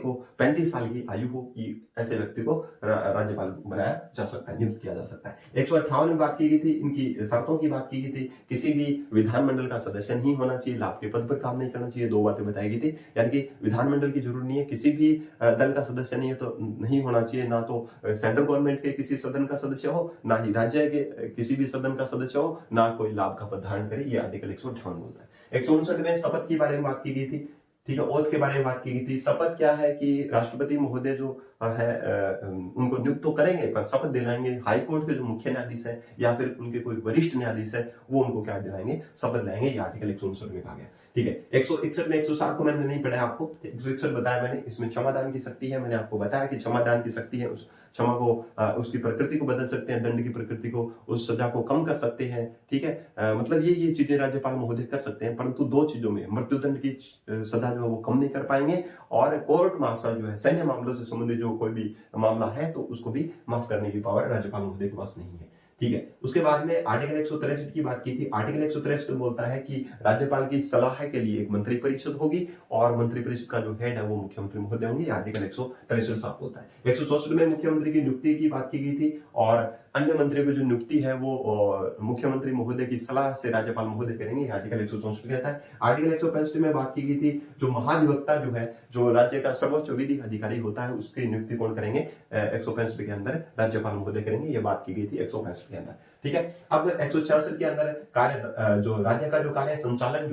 हो 35 साल की आयु हो, कि ऐसे व्यक्ति को राज्यपाल बनाया जा सकता है, नियुक्त किया जा सकता है। 158 में बात की गई थी, इनकी शर्तों की बात की गई थी। किसी भी विधानमंडल का सदस्य नहीं होना चाहिए, लाभ के पद पर काम नहीं करना चाहिए। 2 बातें बताई गई थी, यानी कि विधानमंडल की जरूरत नहीं है, किसी भी दल का सदस्य नहीं है तो नहीं होना चाहिए, ना तो सेंट्रल गवर्नमेंट के किसी सदन का सदस्य हो, ना ही राज्य के किसी भी सदन का सदस्य हो, ना कोई लाभ का पद धारण करे। ये आर्टिकल 158 बोलता है। 159 में शपथ के बारे में बात की गई थी। ठीक है, ओथ के बारे में बात की गई थी। शपथ क्या है कि राष्ट्रपति महोदय जो है उनको नियुक्त तो करेंगे, पर शपथ दिलाएंगे। हाई कोर्ट के जो मुख्य न्यायाधीश है या फिर उनके कोई वरिष्ठ न्यायाधीश है, वो उनको क्या दिलाएंगे, शपथ दिलाएंगे। ये आर्टिकल 159 में कहा गया। ठीक है, 161 में 160 को मैंने नहीं पढ़ा आपको, 161 बताया मैंने। इसमें क्षमादान की शक्ति है, मैंने आपको बताया कि क्षमादान की शक्ति है। उस क्षमा को उसकी प्रकृति को बदल सकते हैं, दंड की प्रकृति को, उस सजा को कम कर सकते हैं। ठीक है, मतलब ये चीजें राज्यपाल महोदय कर सकते हैं, परंतु 2 चीजों में, मृत्युदंड की सजा जो है वो कम नहीं कर पाएंगे, और कोर्ट मार्शल जो है, सैन्य मामलों से संबंधित जो कोई भी मामला है तो उसको भी माफ करने की पावर राज्यपाल महोदय के पास नहीं है। ठीक है, उसके बाद में आर्टिकल 163 की बात की थी। आर्टिकल 163 बोलता है कि राज्यपाल की सलाह के लिए एक मंत्रिपरिषद होगी और मंत्रिपरिषद का जो हेड है वो मुख्यमंत्री महोदय होंगे। आर्टिकल 163 साफ होता है। 164 में मुख्यमंत्री की नियुक्ति की बात की गई थी, और अन्य मंत्रियों की जो नियुक्ति है वो मुख्यमंत्री महोदय की सलाह से राज्यपाल महोदय करेंगे। आर्टिकल 164 कहता है। आर्टिकल 165 में बात की गई थी, जो महाधिवक्ता जो है, जो राज्य का सर्वोच्च विधि अधिकारी होता है, उसकी नियुक्ति कौन करेंगे, 165 के अंदर राज्यपाल महोदय करेंगे। ये बात की गई थी 165 के अंदर। ठीक है, अब 166 के अंदर कार्य जो राज्य का जो कार्य संचालन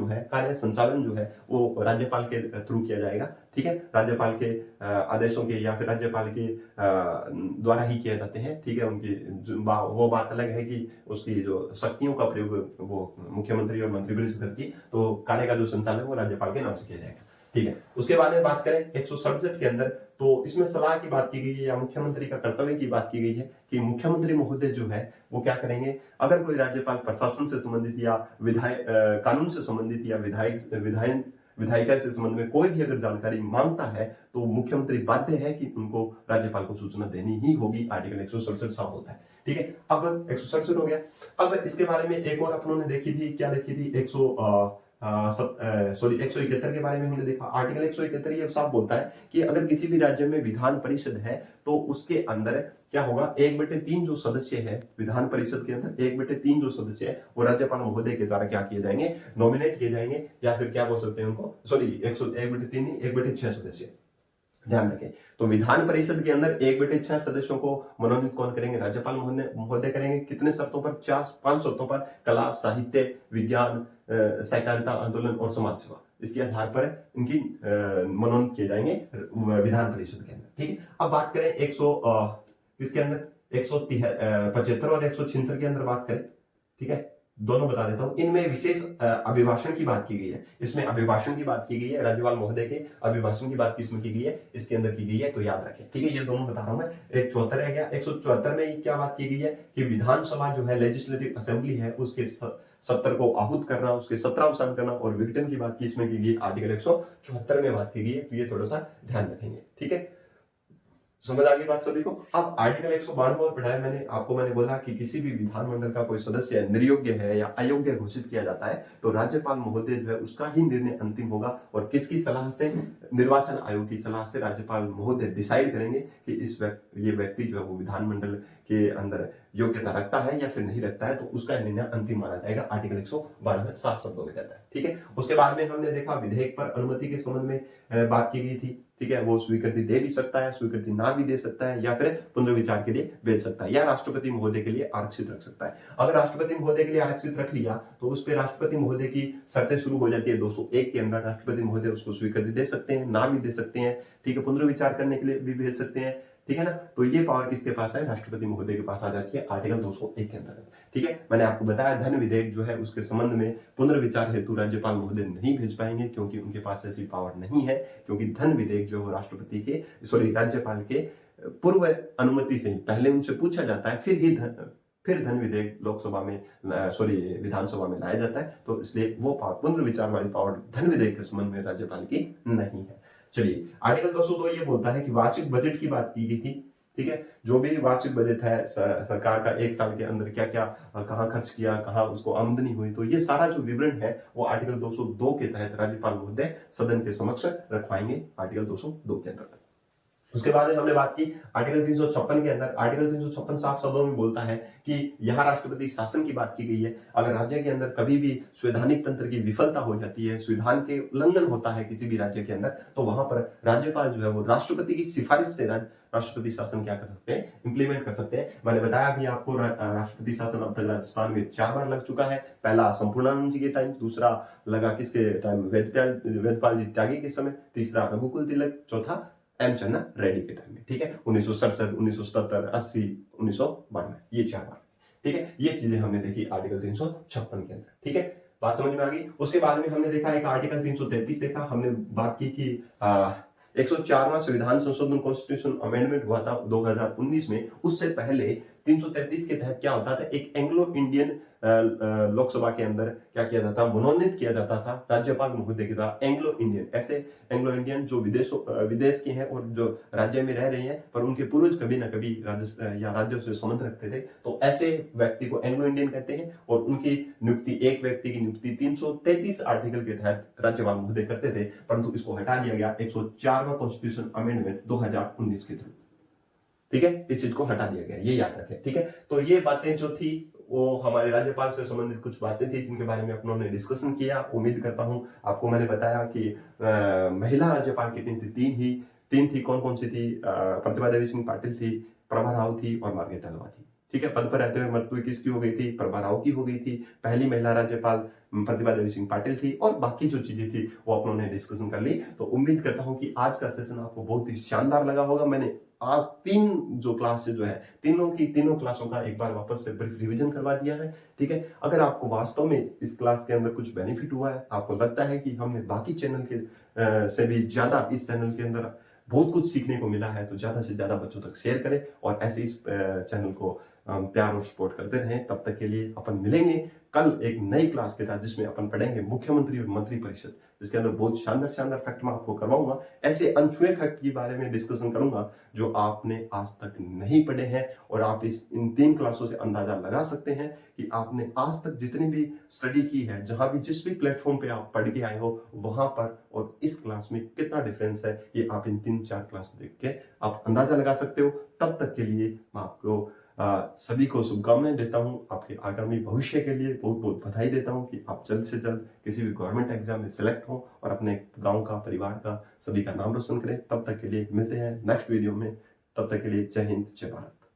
जो है वो राज्यपाल के थ्रू किया जाएगा। ठीक है, राज्यपाल के आदेशों के या फिर राज्यपाल के द्वारा ही किए जाते हैं। ठीक है, उनकी वो बात अलग है कि उसकी जो शक्तियों का प्रयोग वो मुख्यमंत्री और मंत्रिपरिषद करती, तो कार्य का जो संचालन वो राज्यपाल के नाम से किया जाएगा। ठीक है, उसके बाद में बात करें 167 के अंदर, तो इसमें सलाह की बात की गई है या मुख्यमंत्री का कर्तव्य की बात की गई है कि मुख्यमंत्री महोदय जो है वो क्या करेंगे, अगर कोई राज्यपाल प्रशासन से संबंधित या कानून से संबंधित या विधायिका से संबंध में कोई भी अगर जानकारी मांगता है, तो मुख्यमंत्री बाध्य है कि उनको राज्यपाल को सूचना देनी ही होगी। आर्टिकल 167 साफ होता है। ठीक है, अब 167 हो गया। अब इसके बारे में एक और अपनों ने देखी थी, क्या देखी थी, 171 के बारे में हमने देखा। आर्टिकल 171 ये साफ बोलता है कि अगर किसी भी राज्य में विधान परिषद है तो उसके अंदर क्या होगा, 1/3 जो सदस्य है विधान परिषद के अंदर, 1/3 जो सदस्य है वो राज्यपाल महोदय के द्वारा क्या किए जाएंगे, नॉमिनेट किए जाएंगे, या फिर क्या बोल सकते हैं उनको, 1/3 नहीं, 1/6 सदस्य, ध्यान रखें। तो विधान परिषद के अंदर 1/6 सदस्यों को मनोनीत कौन करेंगे, राज्यपाल महोदय करेंगे। कितने शर्तों पर, 4-5 शर्तों पर, कला, साहित्य, विज्ञान, सहकारिता आंदोलन और समाज सेवा, इसके आधार पर इनकी मनोनीत किए जाएंगे विधान परिषद के अंदर। ठीक है, अब बात करें इसके अंदर 175 और 176 के अंदर बात करें। ठीक है, दोनों बता देता हूं। इनमें विशेष अभिभाषण की बात की गई है, इसमें अभिभाषण की बात की गई है, राज्यपाल महोदय के अभिभाषण की बात किसमें की गई है, इसके अंदर की गई है, तो याद रखें। ठीक है, ये दोनों बता रहा हूं मैं। 174 है गया। 174 में क्या बात की गई है कि विधानसभा जो है, लेजिस्लेटिव असेंबली है, उसके सत्र को आहूत करना, उसके सत्रावसान करना और विघटन की बात की इसमें की गई, आर्टिकल 174 में बात की गई है। तो ये थोड़ा सा ध्यान रखेंगे। ठीक है, समझ आ गई बात सभी को। अब आर्टिकल 192 पढ़ाया मैंने बोला कि किसी भी विधानमंडल का कोई सदस्य निर्योग्य है या अयोग्य घोषित किया जाता है तो राज्यपाल महोदय जो है उसका ही निर्णय अंतिम होगा और किसकी सलाह से, निर्वाचन आयोग की सलाह से राज्यपाल महोदय डिसाइड करेंगे कि ये व्यक्ति जो है वो विधानमंडल के अंदर योग्यता रखता है या फिर नहीं रखता है, तो उसका निर्णय अंतिम माना जाएगा। आर्टिकल 192 में साफ शब्दों में कहता है। ठीक है, उसके बाद में हमने देखा विधेयक पर अनुमति के संबंध में बात की गई थी। ठीक है, वो स्वीकृति दे भी सकता है, स्वीकृति ना भी दे सकता है, या फिर पुनर्विचार के लिए भेज सकता है, या राष्ट्रपति महोदय के लिए आरक्षित रख सकता है। अगर राष्ट्रपति महोदय के लिए आरक्षित रख लिया तो उस पर राष्ट्रपति महोदय की शर्तें शुरू हो जाती है। 201 के अंदर राष्ट्रपति महोदय उसको स्वीकृति दे सकते हैं, ना भी दे सकते हैं। ठीक है, पुनर्विचार करने के लिए भी भेज सकते हैं। ठीक है ना, तो ये पावर किसके पास है? राष्ट्रपति महोदय के पास आ जाती है आर्टिकल 201 के अंतर्गत। ठीक है, मैंने आपको बताया धन विधेयक जो है उसके संबंध में पुनर्विचार हेतु राज्यपाल महोदय नहीं भेज पाएंगे क्योंकि उनके पास ऐसी पावर नहीं है, क्योंकि धन विधेयक जो है राष्ट्रपति के राज्यपाल के पूर्व अनुमति से पहले उनसे पूछा जाता है, फिर धन विधेयक लोकसभा में विधानसभा में लाया जाता है। तो इसलिए वो पावर, पुनर्विचार वाली पावर धन विधेयक के संबंध में राज्यपाल की नहीं है। चलिए, आर्टिकल 202 ये बोलता है कि वार्षिक बजट की बात की गई थी। ठीक है, जो भी वार्षिक बजट है सरकार का एक साल के अंदर क्या क्या कहाँ खर्च किया, कहाँ उसको आमदनी हुई, तो ये सारा जो विवरण है वो आर्टिकल 202 के तहत राज्यपाल महोदय सदन के समक्ष रखवाएंगे, आर्टिकल 202 के अंतर्गत। उसके बाद हमने बात की आर्टिकल 356 के अंदर। आर्टिकल 356 साफ शब्दों में बोलता है कि यहाँ राष्ट्रपति शासन की बात की गई है। अगर राज्य के अंदर कभी भी संवैधानिक तंत्र की विफलता हो जाती है, संविधान के उल्लंघन होता है किसी भी राज्य के अंदर, तो वहां पर राज्यपाल जो है वो राष्ट्रपति की सिफारिश से राष्ट्रपति शासन क्या कर सकते हैं? इंप्लीमेंट कर सकते हैं। मैंने बताया भी आपको राष्ट्रपति शासन अब तक राजस्थान में 4 बार लग चुका है। पहला संपूर्णानंद जी के टाइम, दूसरा लगा किसके टाइम? वेदपाल जी त्यागी के समय, तीसरा रघुकुल तिलक, चौथा एम चन्ना रेड्डी के टाइम में। ठीक है, 1967, 1977, 80, 1992, ये 4 बार। ठीक है, ये चीजें हमने देखी आर्टिकल 356 के अंदर। ठीक है, बात समझ में आ गई। उसके बाद में हमने देखा एक आर्टिकल 333 देखा। हमने बात की कि 104वां संविधान संशोधन कॉन्स्टिट्यूशन अमेंडमेंट हुआ था 2019 में। उससे पहले 333 के तहत क्या होता था? एक एंग्लो इंडियन लोकसभा के अंदर क्या किया जाता, मनोनीत किया जाता था राज्यपाल महोदय के द्वारा। एंग्लो इंडियन, ऐसे एंग्लो इंडियन जो विदेश के हैं और जो राज्य में रह रहे हैं पर उनके पूर्वज कभी ना कभी राज्यों से संबंध रखते थे, तो ऐसे व्यक्ति को एंग्लो इंडियन कहते हैं। और उनकी नियुक्ति, एक व्यक्ति की नियुक्ति 333 आर्टिकल के तहत राज्यपाल महोदय करते थे, परंतु इसको हटा दिया गया 104वां कॉन्स्टिट्यूशन अमेंडमेंट 2019 के थ्रू। ठीक है, इस चीज को हटा दिया गया, ये याद रखें। ठीक है, तो ये बातें जो थी वो हमारे राज्यपाल से संबंधित कुछ बातें थी जिनके बारे में अपनों ने डिस्कशन किया। उम्मीद करता हूं आपको मैंने बताया कि महिला राज्यपाल कितनी थी, तीन थी। कौन कौन सी थी? प्रतिभा देवी सिंह पाटिल थी, प्रभा राव थी और मार्गरेट हलवा थी। ठीक है, पद पर रहते हुए मृत्यु किसकी हो गई थी? प्रभा राव की हो गई थी। पहली महिला राज्यपाल प्रतिभा देवी सिंह पाटिल थी। और बाकी जो चीजें थी वो अपनों ने डिस्कशन कर ली। तो उम्मीद करता हूं कि आज का सेशन आपको बहुत ही शानदार लगा होगा। मैंने आज 3 जो क्लास जो है, तीनों क्लासों का एक बार वापस से ब्रीफ रिवीजन करवा दिया है। ठीक है, अगर आपको वास्तव में इस क्लास के अंदर कुछ बेनिफिट हुआ है, आपको लगता है कि हमने बाकी चैनल के से भी ज्यादा इस चैनल के अंदर बहुत कुछ सीखने को मिला है, तो ज्यादा से ज्यादा बच्चों तक शेयर करें और ऐसे इस चैनल को प्यार और सपोर्ट करते रहें। तब तक के लिए अपन मिलेंगे कल एक नई क्लास के साथ जिसमें अपन पढ़ेंगे मुख्यमंत्री और मंत्री परिषद, जिसके अंदर बहुत शानदार फैक्ट मैं आपको करवाऊंगा। ऐसे अनछुए फैक्ट के बारे में डिस्कशन करूंगा जो आपने आज तक नहीं पढ़े हैं और आप इन 3 क्लासों से अंदाजा लगा सकते हैं कि आपने आज तक जितनी भी स्टडी की है, जहां भी जिस भी प्लेटफॉर्म पे आप पढ़ के आए हो, वहां पर और इस क्लास में कितना डिफरेंस है, ये आप इन 3-4 क्लास देख के आप अंदाजा लगा सकते हो। तब तक के लिए मैं आपको सभी को शुभकामनाएं देता हूं। आपके आगामी भविष्य के लिए बहुत बहुत बधाई देता हूं कि आप जल्द से जल्द किसी भी गवर्नमेंट एग्जाम में सिलेक्ट हो और अपने गांव का, परिवार का, सभी का नाम रोशन करें। तब तक के लिए मिलते हैं नेक्स्ट वीडियो में। तब तक के लिए जय हिंद, जय भारत।